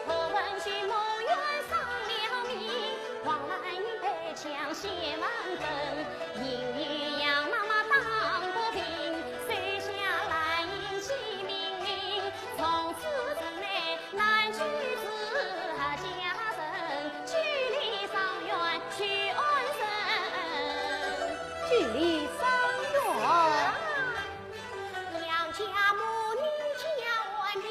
何文旭墓园丧了命，王兰英被枪血满身，因与杨妈妈当过兵，随下兰英起命令，从此城内难居子家人，距离上远去安身，距离3远。娘家母女家完毕。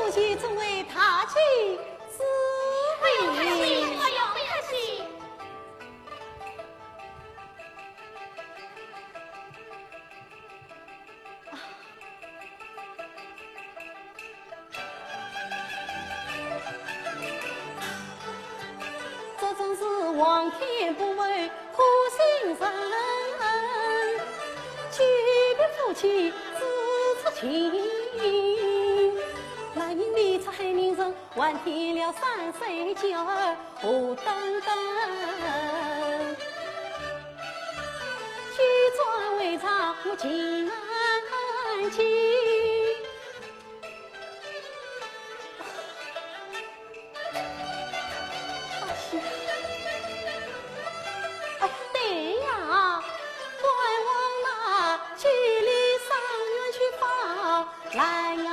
母亲作为他妻之位。哎呦，可惜。这真是皇天不为苦心人，举别夫妻自出情。那人未出海名人，还添了3岁娇儿何等等。举转为长我情安情。对呀，快往那距离上远去放来呀！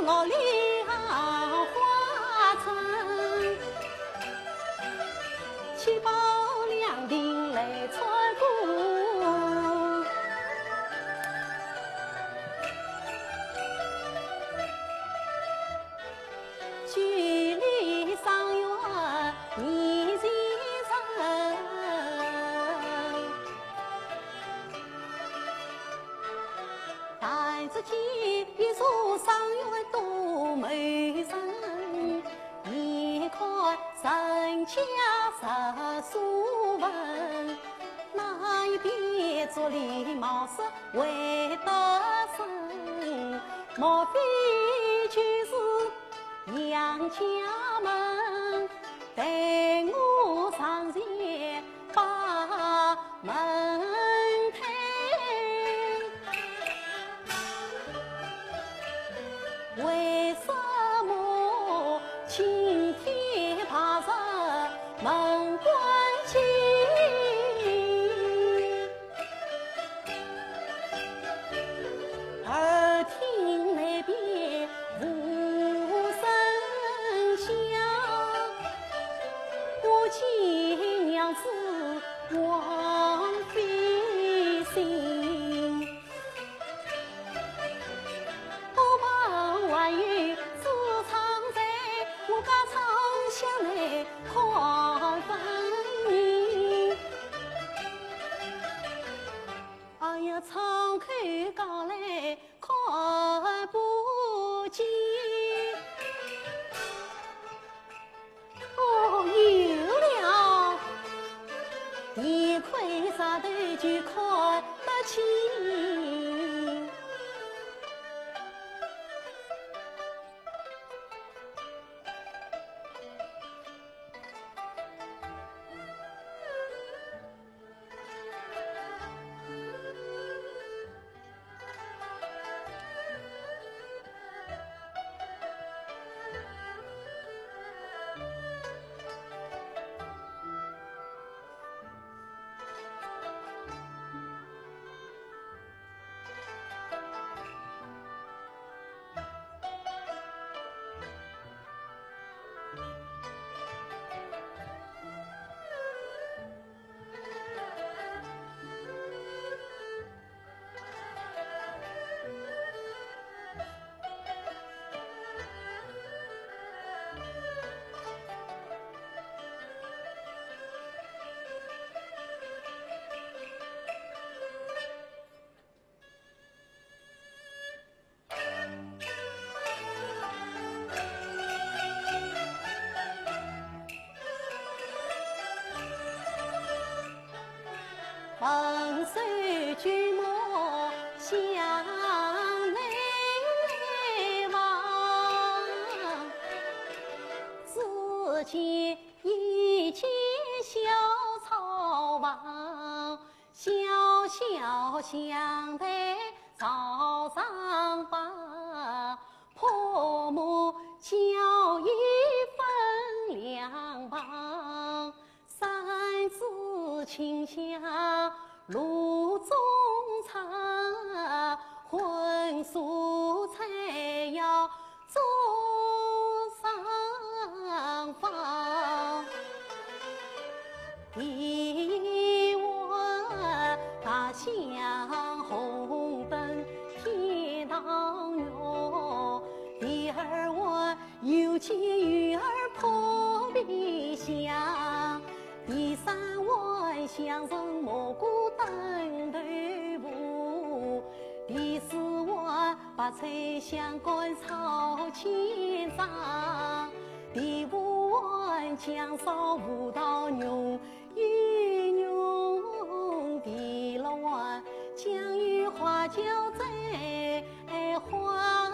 老梁花村，七宝两锭来穿过，距离上远你前程，但只见一座上远多美人，一看神枪十数文，那一边竹篱茅舍为得胜，莫非就是杨家门待我上前把门开？为什么晴天爬上门关起？耳听那边无声响，我见娘子枉费心。还有自藏在我家仓箱内看分明，哎呀，敞开讲来看不见。哦，有了，一块石头就看得清。向内望，只见一间小草房，小小香台草上放，泼墨浇一分两旁，三字清香炉中藏，荤素菜肴桌上放，一碗大香红灯天堂哟，第二碗有钱鱼儿破皮香，第三碗香橙蘑菇炖豆腐，第四碗白菜香干炒千张，第五碗姜烧葡萄牛鱼牛，第六碗酱鱼花椒在花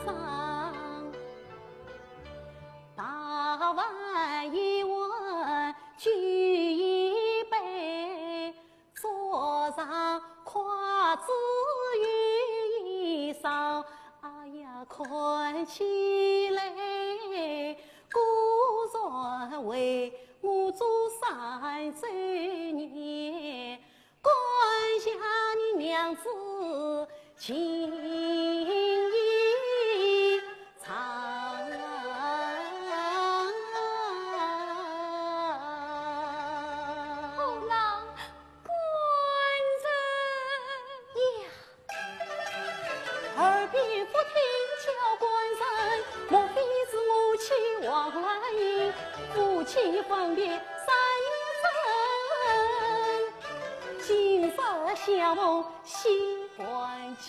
上，大碗一碗聚一杯，桌上筷子与衣裳，哎呀看起来果然为我做3周年，感谢你娘子情意长。后郎官人呀，耳边不听叫官人，莫非是母亲往来迎？夫妻分别3年整，今日相逢心欢喜。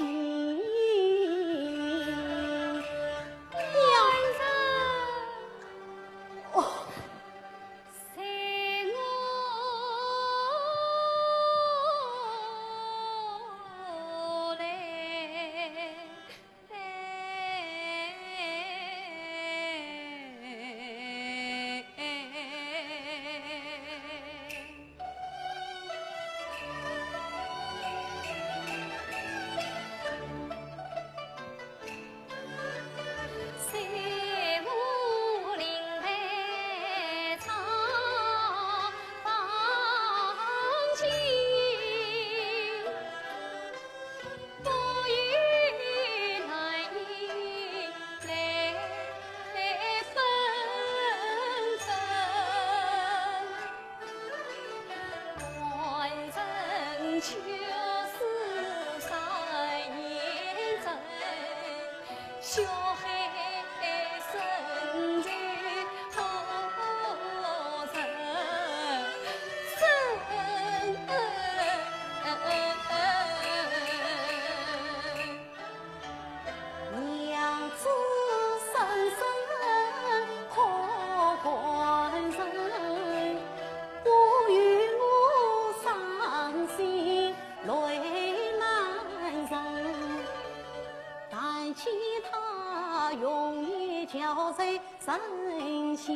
生肖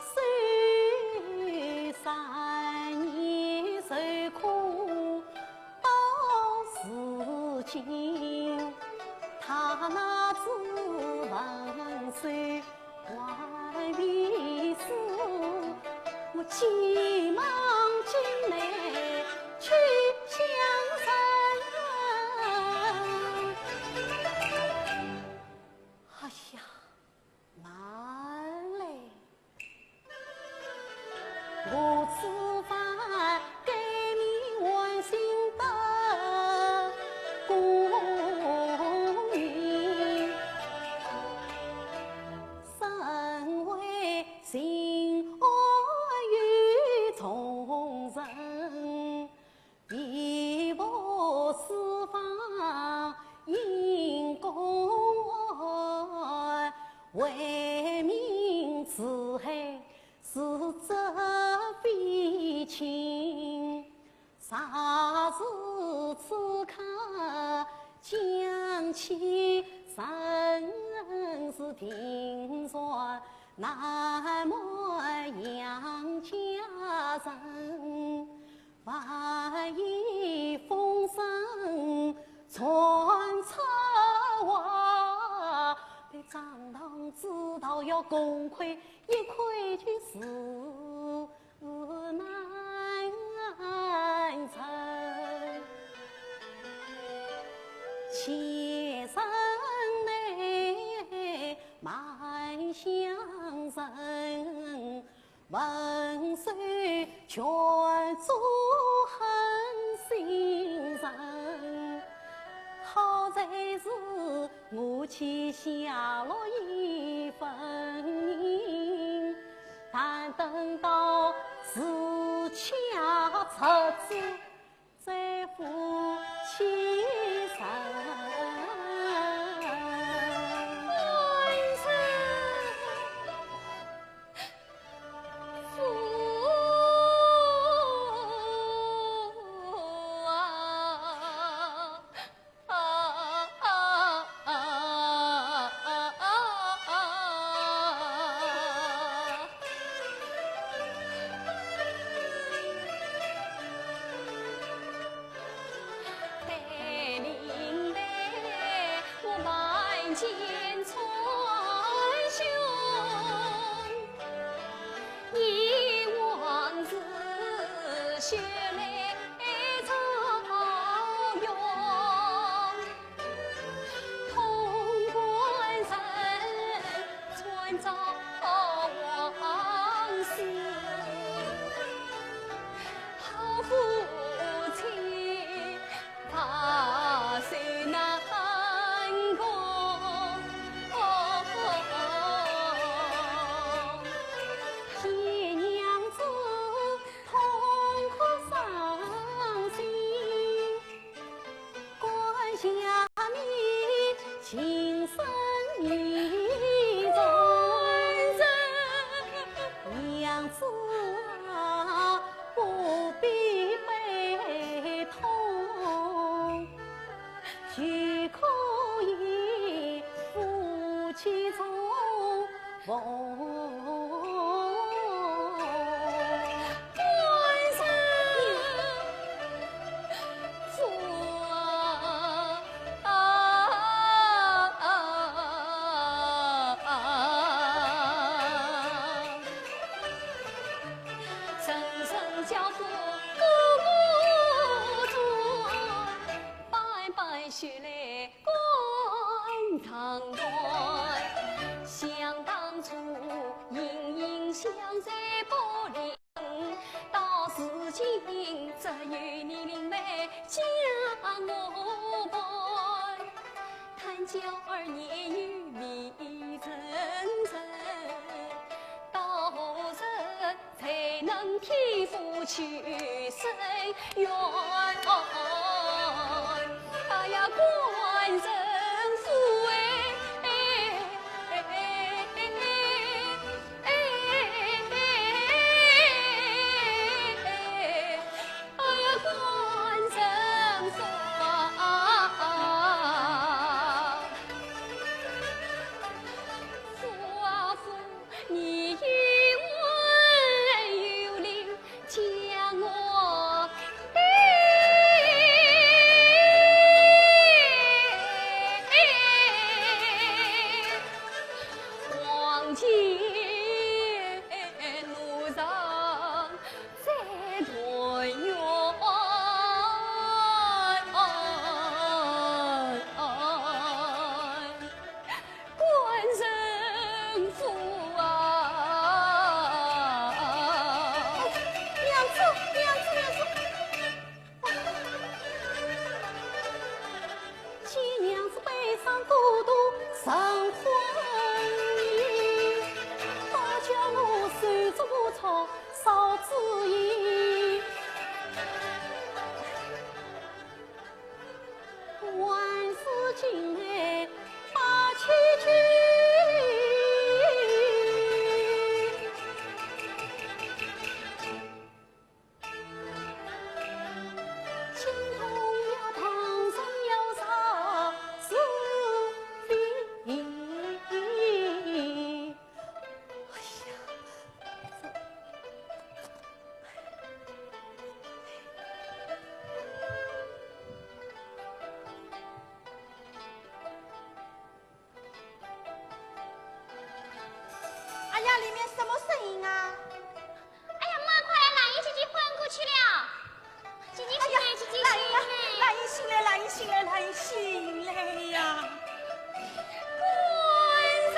受3年受苦到如今，他那只文手还未死，我急忙进来去相认。哎呀！难嘞！我此番给你温馨的公允，身为心爱与从人，义不四方因公爱。为民慈悲是责非。起生是平川，南门杨家人，万一风声传出话，被张堂知道要功亏一篑就是难成。前生内满乡人，文虽全做狠心人，好在是我欠下了一份情，但等到事恰出子，再负起身。青铜要唐僧要啥？那里面什么声音啊？哎呀妈，快来，兰姨姐姐昏过去了。姐姐醒来，姐姐醒来。兰姨醒来，兰姨醒来，兰姨醒来呀！官人，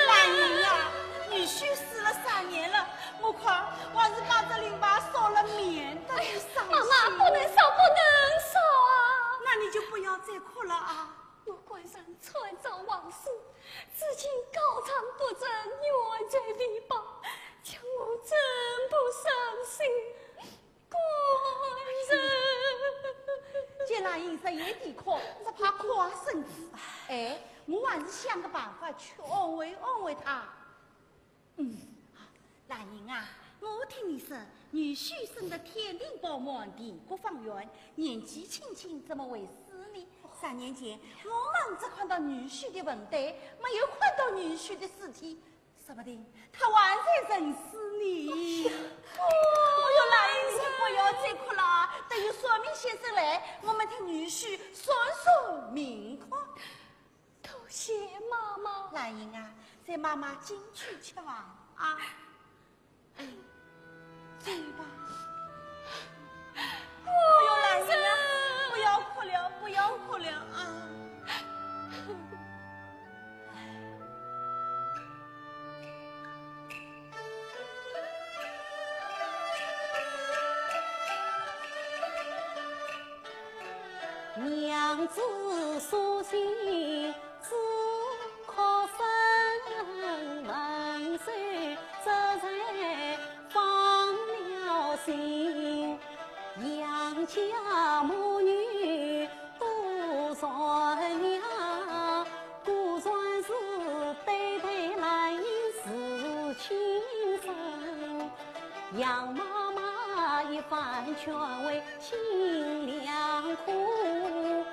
兰姨呀，女婿死了3年了，我看我还是把这淋巴烧了，免得你伤心。妈妈不能烧，不能烧啊！那你就不要再哭了啊！我官人传召往事，至今高唱不正，冤在篱笆，叫我真不伤心。官人，既然饮食也抵哭，只怕垮身子。哎，我还是想个办法去安慰安慰他。兰英啊，我听你说，女婿生得天庭饱满，地国方圆，年纪轻轻，怎么会死呢？3年前，我忙着看到女婿的坟堆，没有看到女婿的尸体，说不定他还在认识你。哟，兰英，你不要再哭了，等有算命先生来，我们替女婿算算命况。多谢妈妈。兰英啊，在妈妈进去吃饭啊。走吧。哎呦，兰英啊，不要哭了，不要哭了啊！娘子所幸，只可生万岁，这才放了心。杨家母女都算娘，果算是对对来是亲生。杨妈妈一番劝慰心良苦，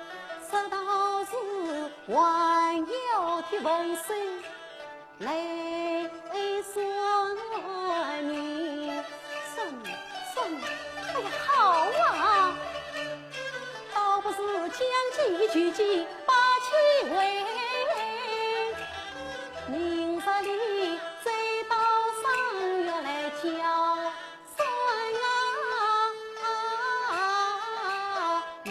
直到是还要替文水来算命。算，哎呀好啊，倒不是将计就计把气为，明日里再到上月来交算命。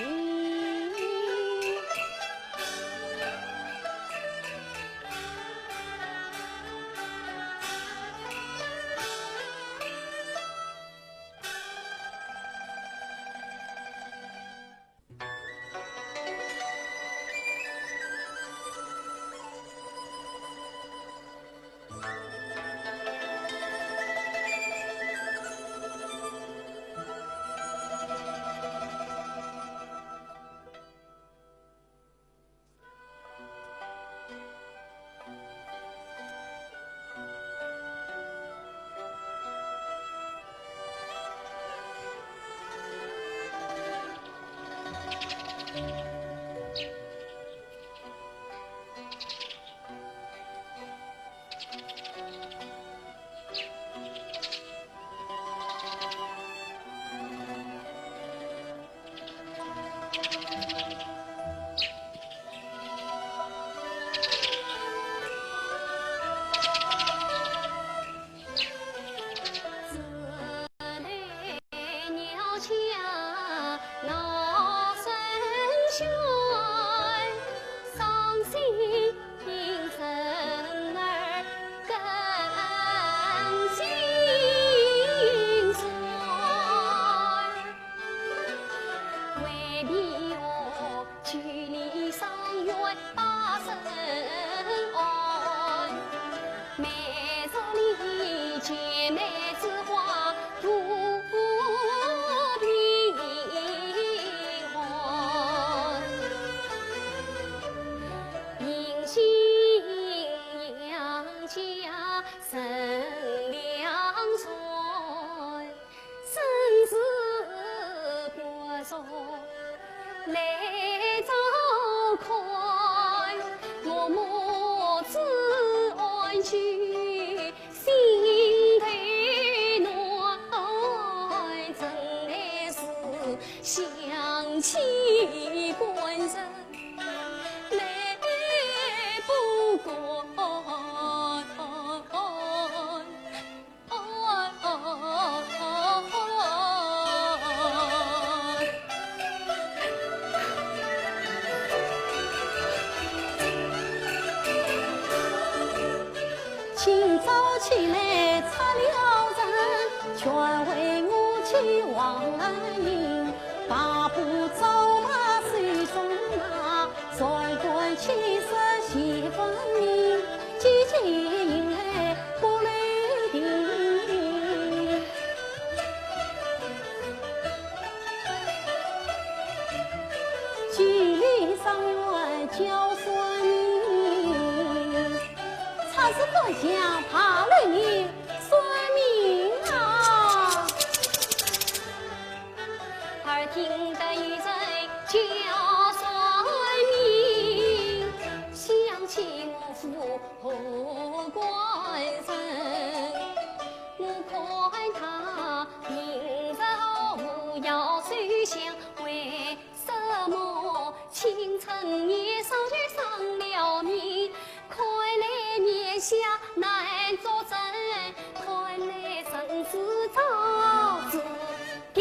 来早看，我母子安居，心头暖。的王英，大步走马随身马，双冠气色喜分明，季节迎来不泪滴。距离上远叫算命，才是官乡怕了你算命啊！耳听得一阵叫算命，想起我父何官人，我看他平日无要随想，为什么清晨夜少就丧了命？看来面下难作证，看来生死早知定。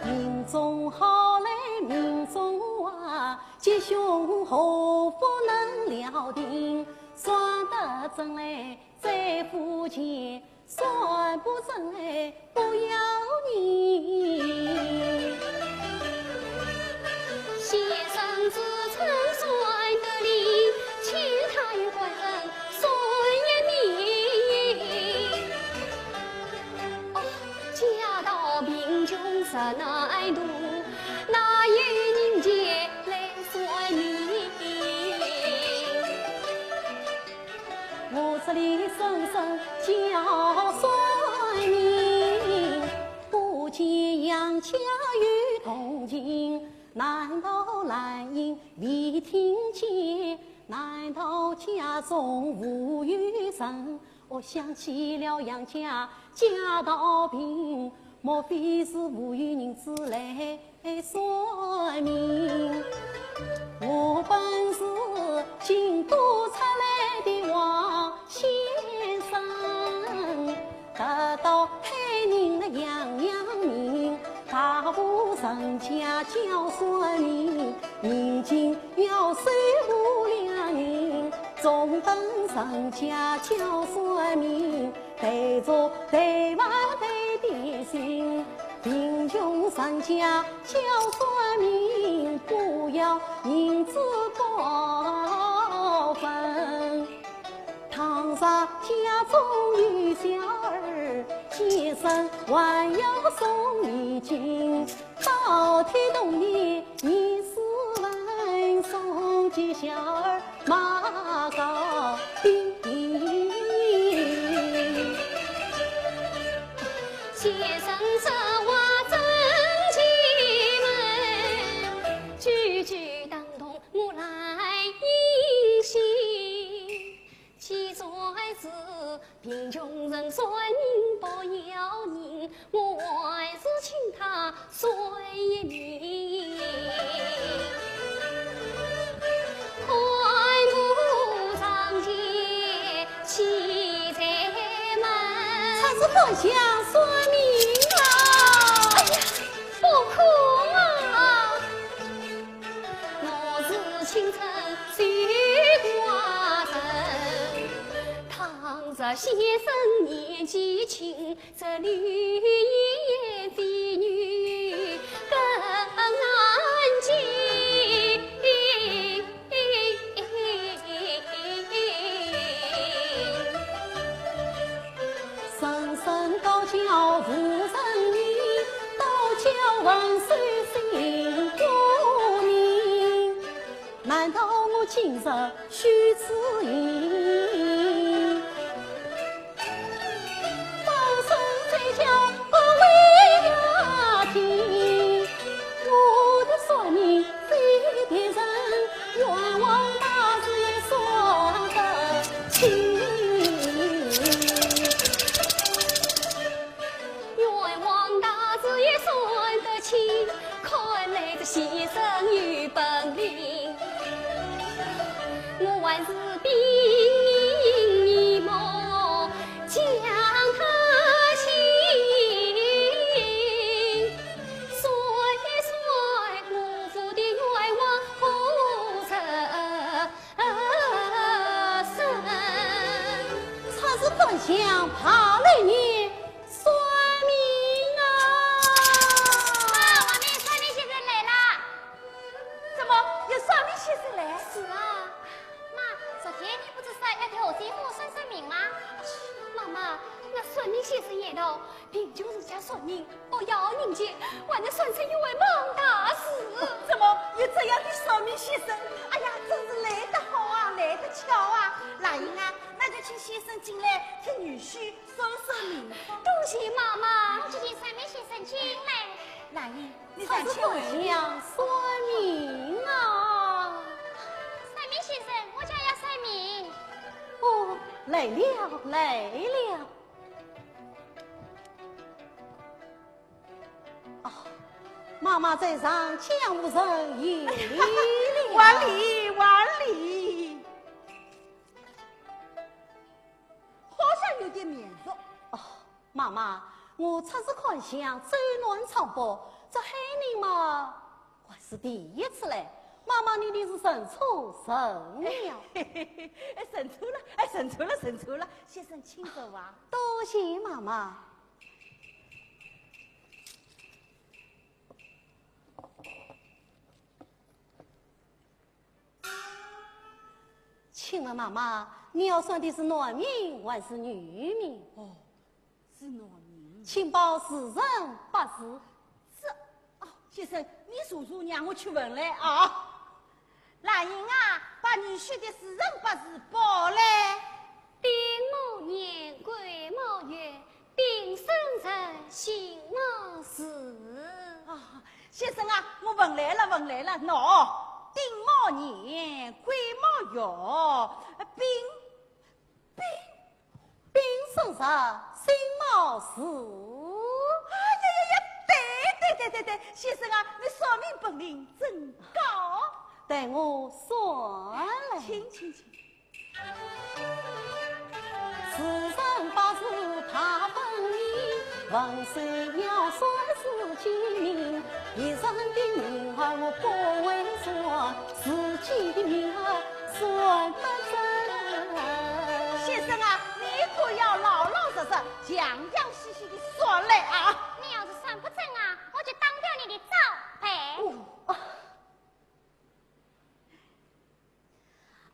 民众好来民众话，吉凶祸福能料定，算得准来在乎前，算不准来不要你。先生自称算得灵，请他与官人算一命。哦，家道贫穷实难度，哪有人间来算命？我这里声声叫算命，不见杨家与同情。难道兰英未听见？难道家中无余生？我想起了杨家家道贫，莫非是无余人子来算命？我本是京都出来的王先生，得到海宁的洋洋名。大户人家叫算命，年金要收无两银；中等人家叫算命，带着带娃带点心；贫穷人家叫算命，不要银子高分。倘若家中有小儿，先生还要送礼金。到天冬夜24万，送给小儿马高兴。先生这话真奇门，句句当动我来应心。其算是贫穷人算命不要命，我还是请他算一命。看不上街七彩门，他是不想算命啊！哎呀，不可啊！我是清晨随寡人，倘若先生年纪轻，这绿叶飞女更难见。声声高叫无人语，高叫万岁姓国民。难道我今日虚此意？放声再叫不为呀听，我的算命非别人，冤枉大师也算得清。冤枉大师也算得清，看来这先生有本领，我还是比想怕了你算命啊！妈，外面算命先生来了。怎么有算命先生来？是啊，妈，昨天你不是说要给我媳妇算算命吗？妈妈，那算命先生也到，贫穷人家算命，我要人家，还能算成一位猛大事。怎么有这样的算命先生？哎呀，真是来得好啊，来得巧啊！兰英啊，那就请先生进来替女婿算算命。恭喜妈妈，就请算命先生进来。兰英，你他是不想请问？想算命啊？算命先生，我家要算命。哦，来了来了。啊，妈妈在上，前无人也礼了。万里万里，好像有点面熟。哦，妈妈，我出自看相，走南闯北，这海宁嘛，还是第一次来。妈妈，你的是神出神了，哎，认错了，哎，认错了，认错了，先生请走啊。多谢妈妈。请问妈妈，你要算的是男命还是女命？哦，是农民。请报是人不是？是哦，先生，你叔叔让我去问来啊。兰英啊，把女婿的是人不是报来。丁某年癸卯月，丙申日辛卯时。啊，先生啊，我问来了，问来了，喏，丁卯年，癸卯月，丙申日辛卯时。对，先生啊，你算命本领真高。待我算来。请。是人不是他本命，问谁要算是己命？一人的命儿我不会算，自己的命儿算不准。先生啊，你可要老老实实、详详细细的算来啊！你要是算不正啊，我就当掉你的招牌。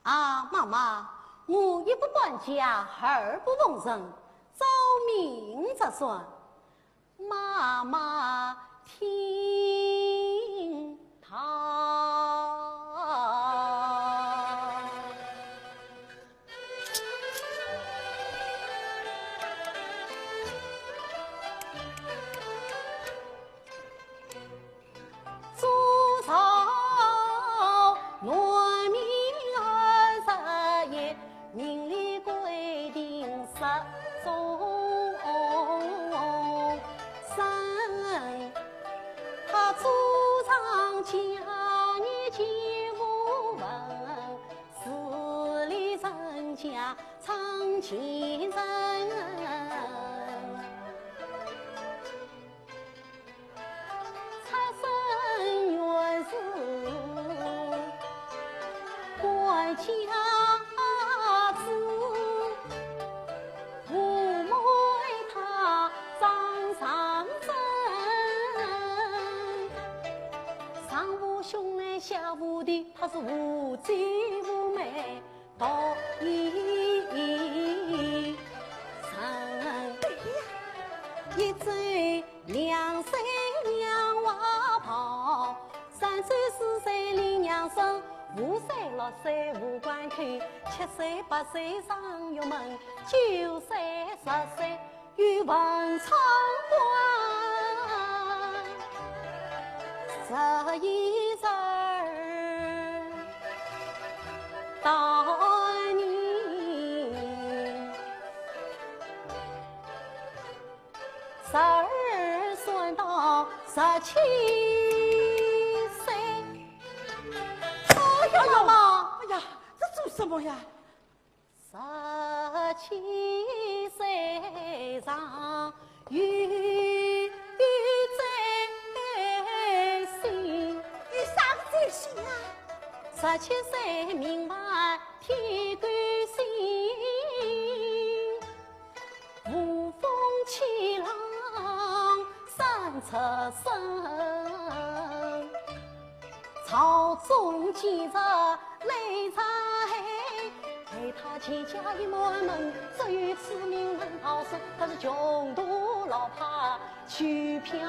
啊，妈妈，我一不管家，二不奉人，照明着算。妈妈听他。祖朝乱民21夜，明里规定10种生。他主张家业皆无闻，xử理人家常情人。家子，父母他掌上针，上无兄弟下无弟，他是无姐无妹到一生。一岁2岁娘娃跑，3岁4岁领娘生。5岁6岁无官口，7岁8岁上玉门，9岁10岁与文昌官，11岁到年，12算到17。妈妈，哎呀，这做什么呀？17岁上有在心，有啥个在心啊？17岁明白天干星，生。朝中记着泪残黑，给他千家一门门，只有此名能逃生。他是穷途老怕去漂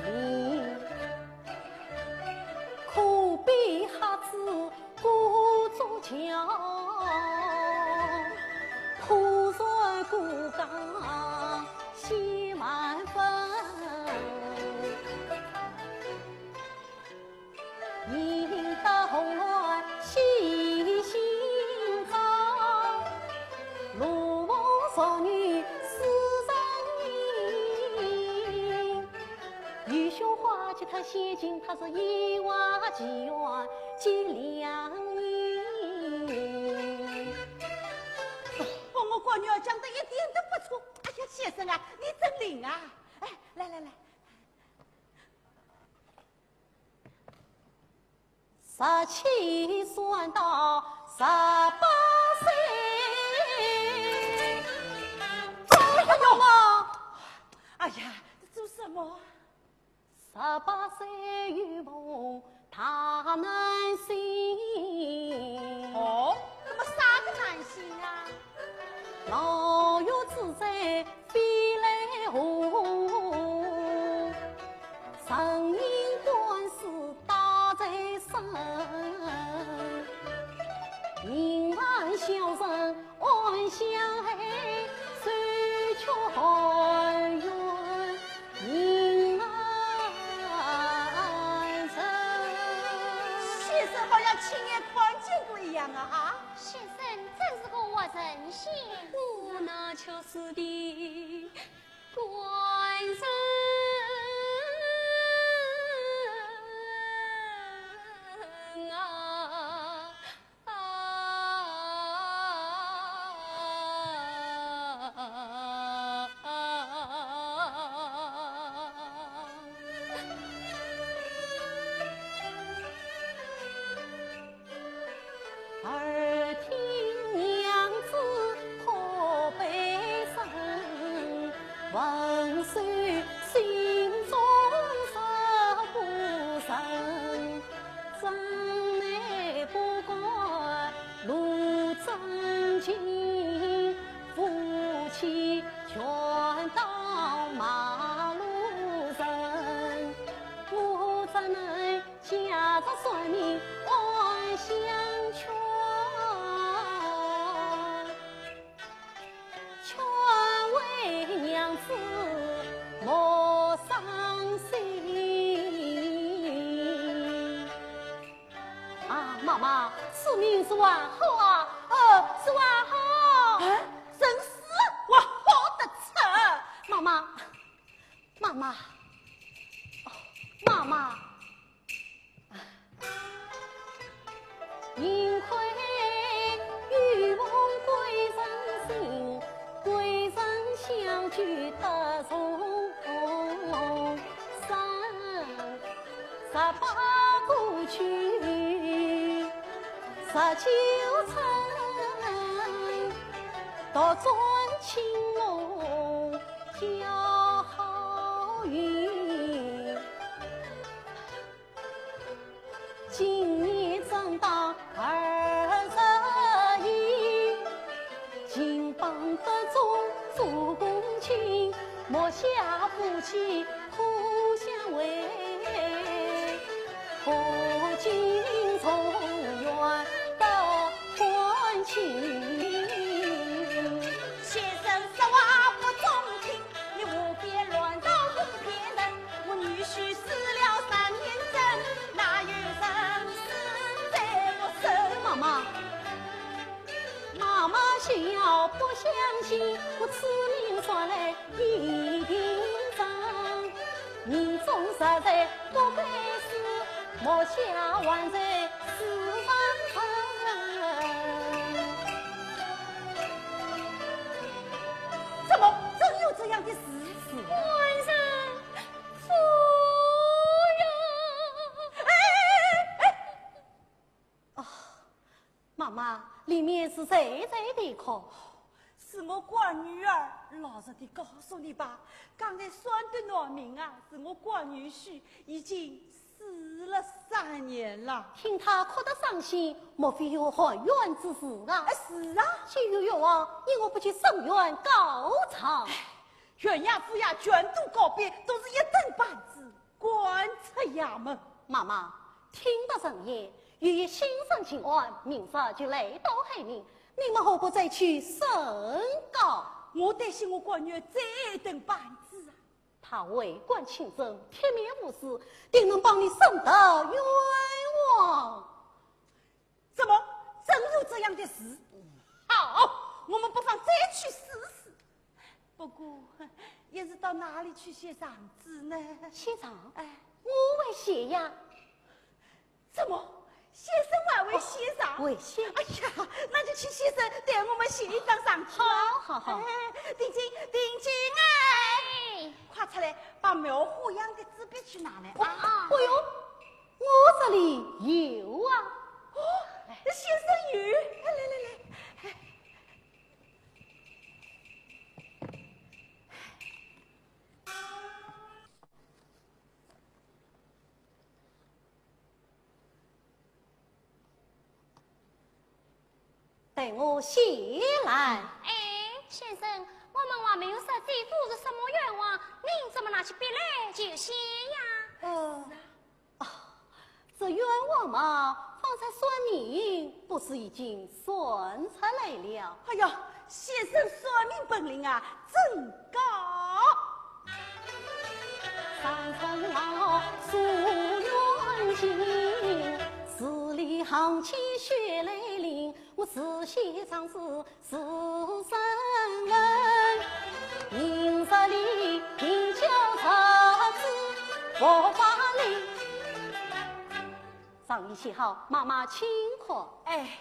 移，苦逼哈子孤坐桥，苦在孤岗喜万分。迎得红鸾喜心肠，如梦少女思上影。玉胸花及他写尽，他是一瓦几元几两银。我国女儿讲的一点都不错。哎呀，先生啊，你真灵啊！哎，来来来。17算到18岁，做什么？哎呀，做什么？18岁有梦他难醒。哦，那么啥个难行啊？老岳自在飞来红，神明官司打在身，银安小人安相爱，手却寒冤银安人。先生好像亲眼看见过一样啊！哈，先生真是个活神仙，我那就是的官人。耳听娘子可悲声，闻说心中十不胜，真乃不管路真情，夫妻全当马路人，我怎能假着算命安相劝？劝为娘子莫伤心啊！妈妈，此命是往后啊，是往后。真是我好得逞。妈妈，妈妈，妈妈，幸亏玉梦归人心，归人相聚得从生，18过去19层，到转青龙交好运。今年正当21，金榜得中做公卿，莫下夫妻互相为，何尽从远到欢庆。先生说话不中听，你无别乱造不别人。我女婿死了3年整，哪有人死在我身？妈妈，妈妈想不相信，我此命说来一定真。命中实在不该死，莫下还在世上沉。怎么真有这样的事？官人夫人，妈妈，里面是谁在的可？是是我乖女儿。老实的告诉你吧，刚才算的农民啊，是我乖女婿，已经死了3年了。听他哭得伤心，莫非有还冤之事啊？是啊，岂有冤枉，因我不去申冤告偿。冤呀父呀，全都告别，都是一等半子，官出衙门。妈妈听得人言，欲心生情案，明日就来到海宁，你们何不再去申告？我担心我乖女儿再等半子啊。他为官清正，铁面无私，定能帮你申得冤枉。怎么真有这样的事？好，我们不妨再去试试。不过，也是到哪里去写上字呢？县长，哎，我为写呀。怎么？先生还为写上？为写。哎呀，那就请先生带我们写一张上去。好。哎，定金哎，快出来，把描花样的纸笔去拿来啊！哎呦，我这里有啊。哦，先生有，来。待我写来。哎，先生，我们还没有设计都是什么愿望，您怎么拿起笔来就写呀？这愿望嘛，方才算你不是已经算出来了？哎呀，先生算命本领啊，真高！三层楼诉冤情，字里行间血泪淋。我只写张字是身人，明日里饮酒茶子我把令。上一写好，妈妈请客。哎，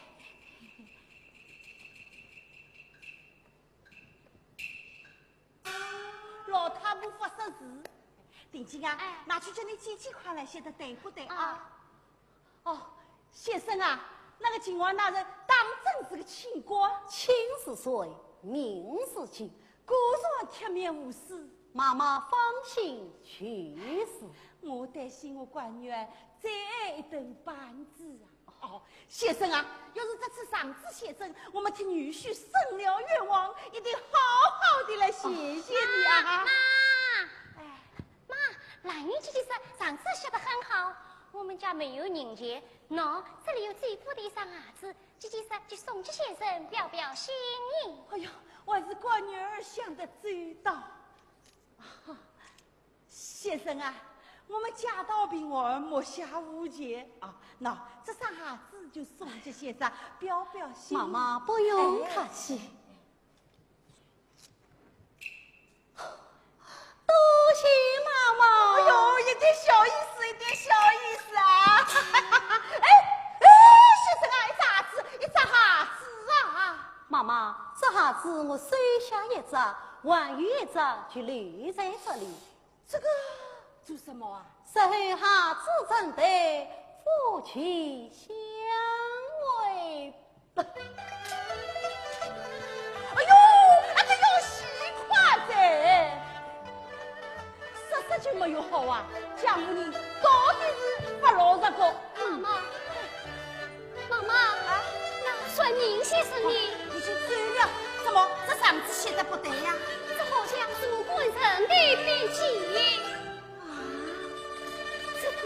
老太婆不识字，定金啊，拿去叫你几块来写的对不对啊？哦，先生啊，那个今晚那人当真是个清官，情是水，命是金，果然铁面无私。妈妈放心去死。我担心我乖女儿再一顿半子啊！哦，先生啊，要是这次上次写真，我们替女婿申了愿望，一定好好的来谢谢你啊！妈，兰姨姐姐说上次写得很好，我们家没有人钱，喏，这里有这副的一双鞋子，姐姐说就送给先生表表心意。哎呀，我还是乖女儿想得周到。先生啊，我们家道平安，莫下无钱啊！那这双鞋子就送给先生，表表心意。妈妈不用客气，多谢妈妈。哎呦，一点小意思，一点小意思啊！先生啊，一只鞋子啊！妈妈，这鞋子我收下一只，还有一只就留在这里。这个做什么啊？收下子正对夫妻相违。哎呦，那个要洗筷子，实就没有好啊！江湖人到底是不老实个。妈妈啊，那算明显是你已经走了，怎么这上次写的不对呀？这好像是我官人的笔迹。这个。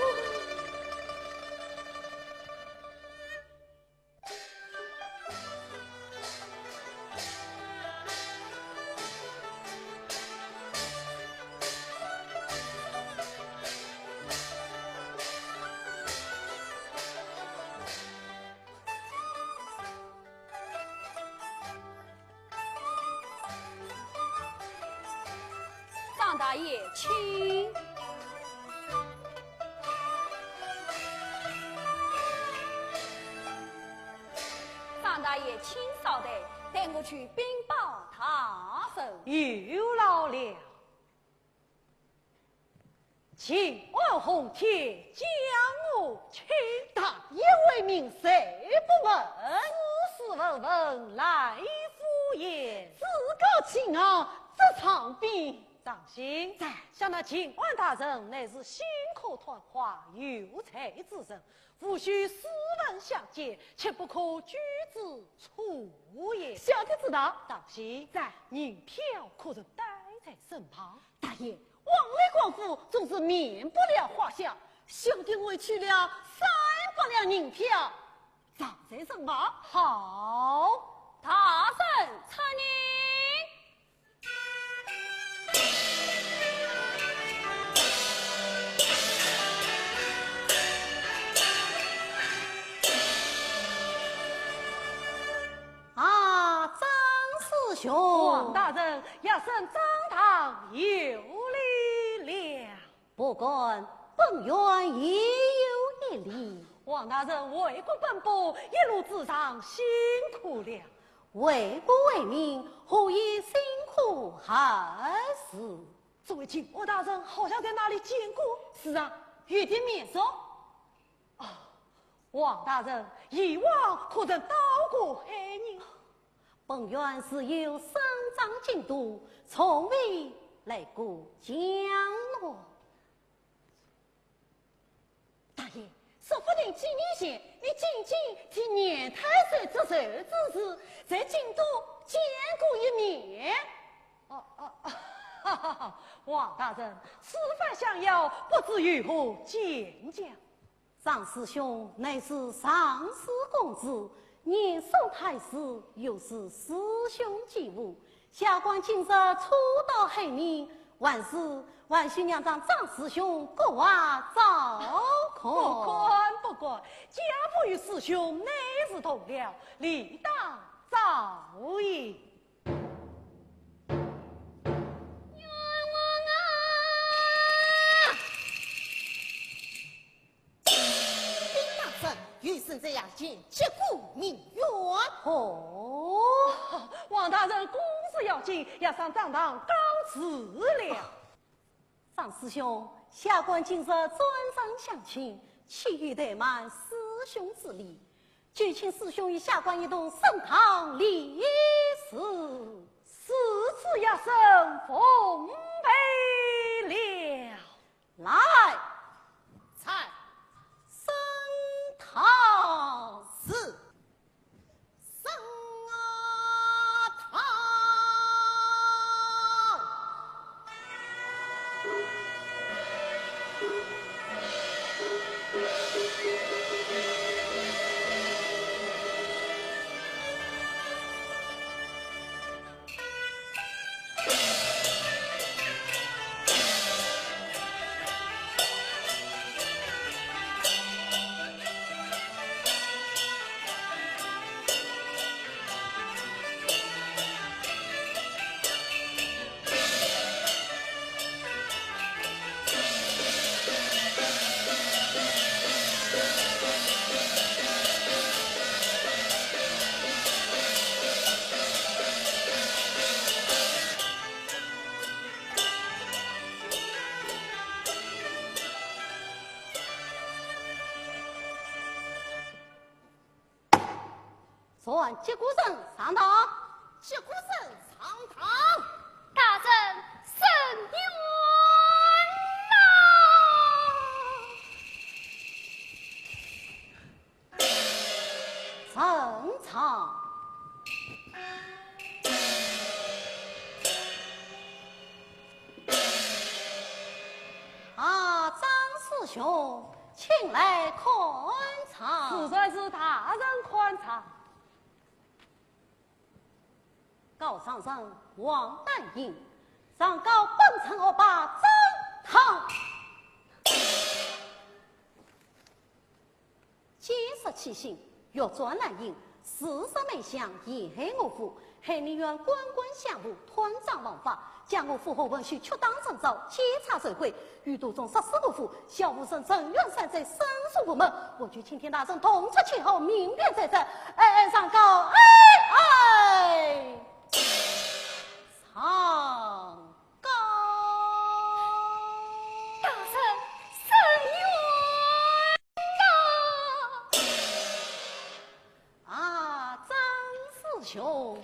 张大爷，请。张大爷，请稍待，带我去禀报他人。有劳了。请二红天将我请大爷为民，谁不闻？事事问问来夫言。自个请啊，这场兵。张心在像那秦万大人乃是心口团花有才之人，无需斯文相见，切不可举止粗也。小弟知道。张心在银票可曾带在身旁？大爷，往来光复总是免不了花销，小弟委屈了300两银票，藏在身旁。好，大圣参你。王大人，要升张堂有礼了。不管本院也有一礼。王大人为国奔波，一路之上辛苦了。为国为民，何以辛苦害死？这位秦王大人好像在哪里见过。是啊，有点面熟。王大人以往可曾到过海宁？本院是有省长京都，从未来过江洛。大爷，说不定几年前你仅仅替年太岁之寿之时，在京都见过一面。王大人，此番相邀，不知如何见讲？张师兄乃是上世公子，年寿太师，又是师兄继母。下官今日初到海宁，万需娘长张师兄各外照看。不管，家父与师兄乃是同僚，理当照应。于是这样见结果明冤。王大人公事要紧，要上张堂告辞了。张师兄，下官今日专程相请，岂欲怠慢师兄之礼？就请师兄与下官一同升堂礼事。此次要升奉陪了。来，菜升堂是升堂。传接鼓声上堂，接鼓声上堂，大人圣冤正常。张师兄，请来宽茶。实在是大人宽茶。告上人王丹英，上告本城恶霸张唐。监视其行，若专难营，事实没相，延害我府。海宁院官官相护，团长王法，将我府后文须确当征召，监察社会。余都中14个府，小武生正院山在申诉部门，我求青天大圣统出其后，明辨在正。上告，上告。大人圣冤张师兄，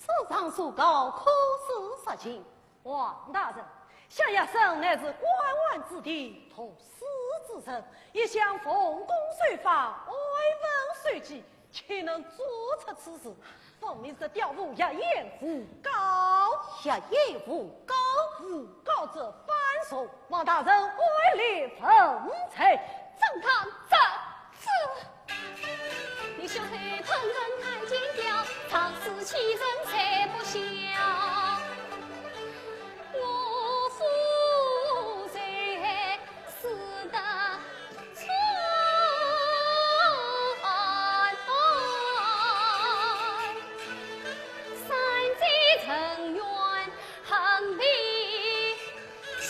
此上所告，可是实情？王大人，夏亚生乃是关外之地，托死之身，一向奉公守法，外闻随纪，岂能做出此事？分明是调虎下掩诬告，下掩诬告，诬告者反诉，王大人威力分裁，正堂这次，你兄弟同人太精雕，常使其人才不小。我负罪死得惨，三贼成冤恨必消。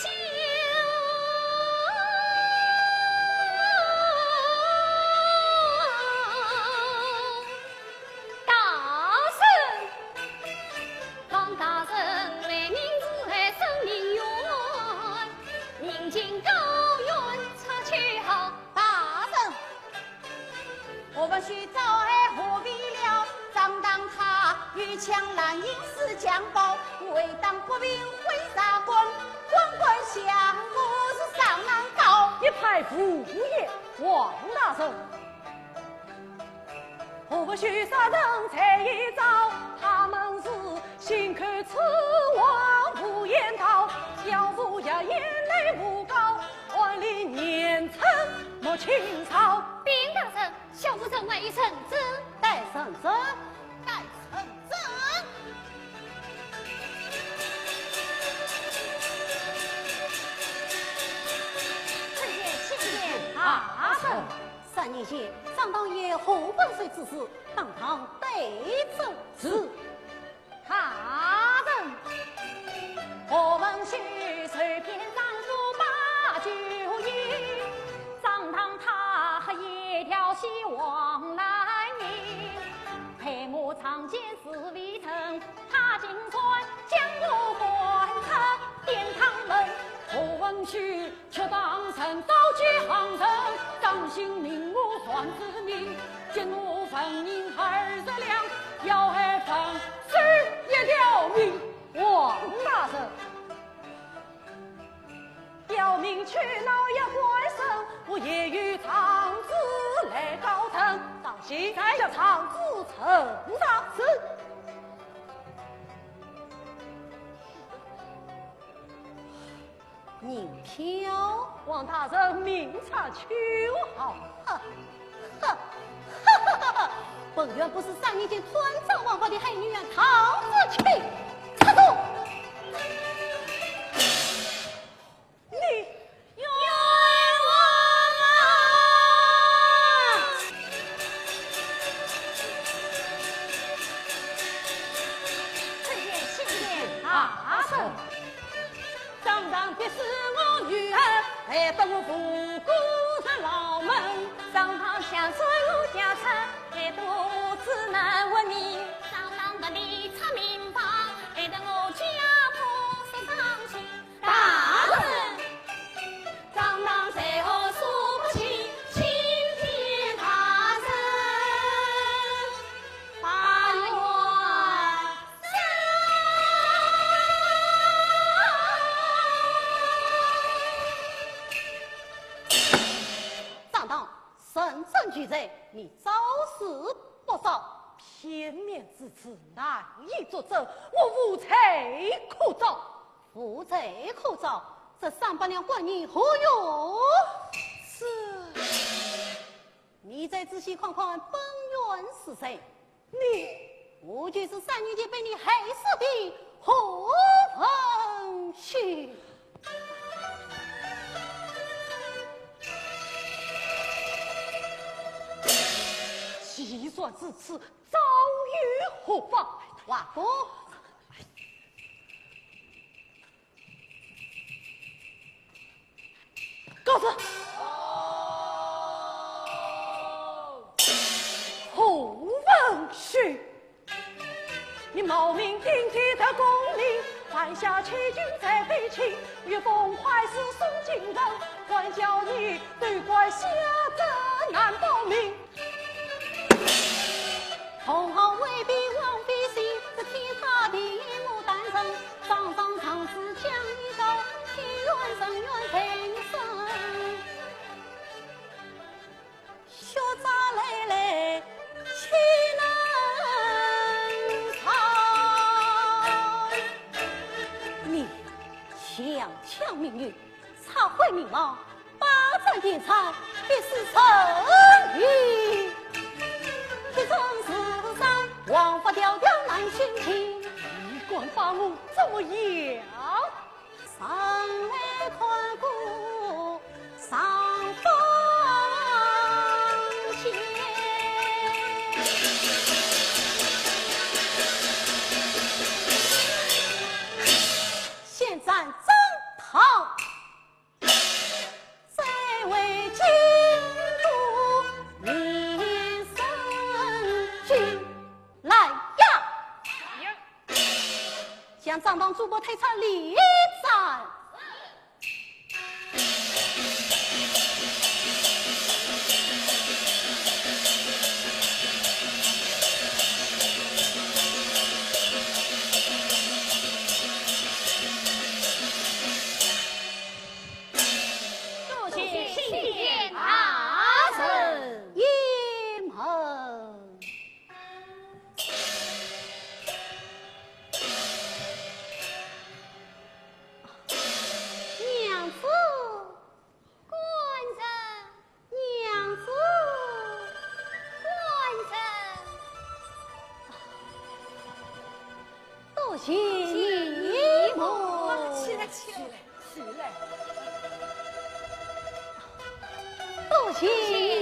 大圣，方大圣为民子害生民冤，宁请高院查去好。大圣，我们须招爱何必了？张当他与强拦引是强暴，为当不明会杀官，官官相护是上难告。一派胡言，王大人。何须杀人才一招？他们是心口此王无言道，小妇呀眼泪无告，万历年成莫清朝。禀大圣，小妇曾为臣子，待圣旨，待臣子。臣见亲见大圣。3年前，张当爷何本岁之事，当堂对奏是大人，我们须随便丈夫把酒饮，张堂他和一条希望来迎，陪我长见是未成，他金川将我观察殿堂门。我闻须却当成刀举行人，张姓名我算之名，见我分银20两，要害分11条命。王大人，表明去老爷怪生，我也与长子来高腾，当心叫长子呈上是。宁飘，王大人明察秋毫，呵呵呵呵呵，本院不是3年前团长王法的黑女人唐子去，插住！你冤枉啊！臣见亲见大圣。张当必是我女儿，还等我不顾上老门。张堂想说我家产，还等我只能问你。上当的你查明白，还等我家婆说上去。大人，张当最后输不起，青天大圣把我张当神圣巨贼，你招事不少。片面之词难以作证，我无罪可招。无罪可招，这300两官银何用？是你再仔细看看本院是谁？你，我就是3年前被你害死的何凤旭。计算至此，遭遇何妨？瓦工，告辞。侯文旭，你冒名顶替的功名，犯下欺君才非亲，越风坏事送进人，还叫你对怪下责难报名。同行未必枉费心，这天堂抢命运，查毁民望，霸占田产，必是成语。铁证四三，王法调调难寻情，一贯把我怎么样？上来宽顾上风险。现战征讨，再为京都民生军来呀！将张当主播推上立战。起来！多谢。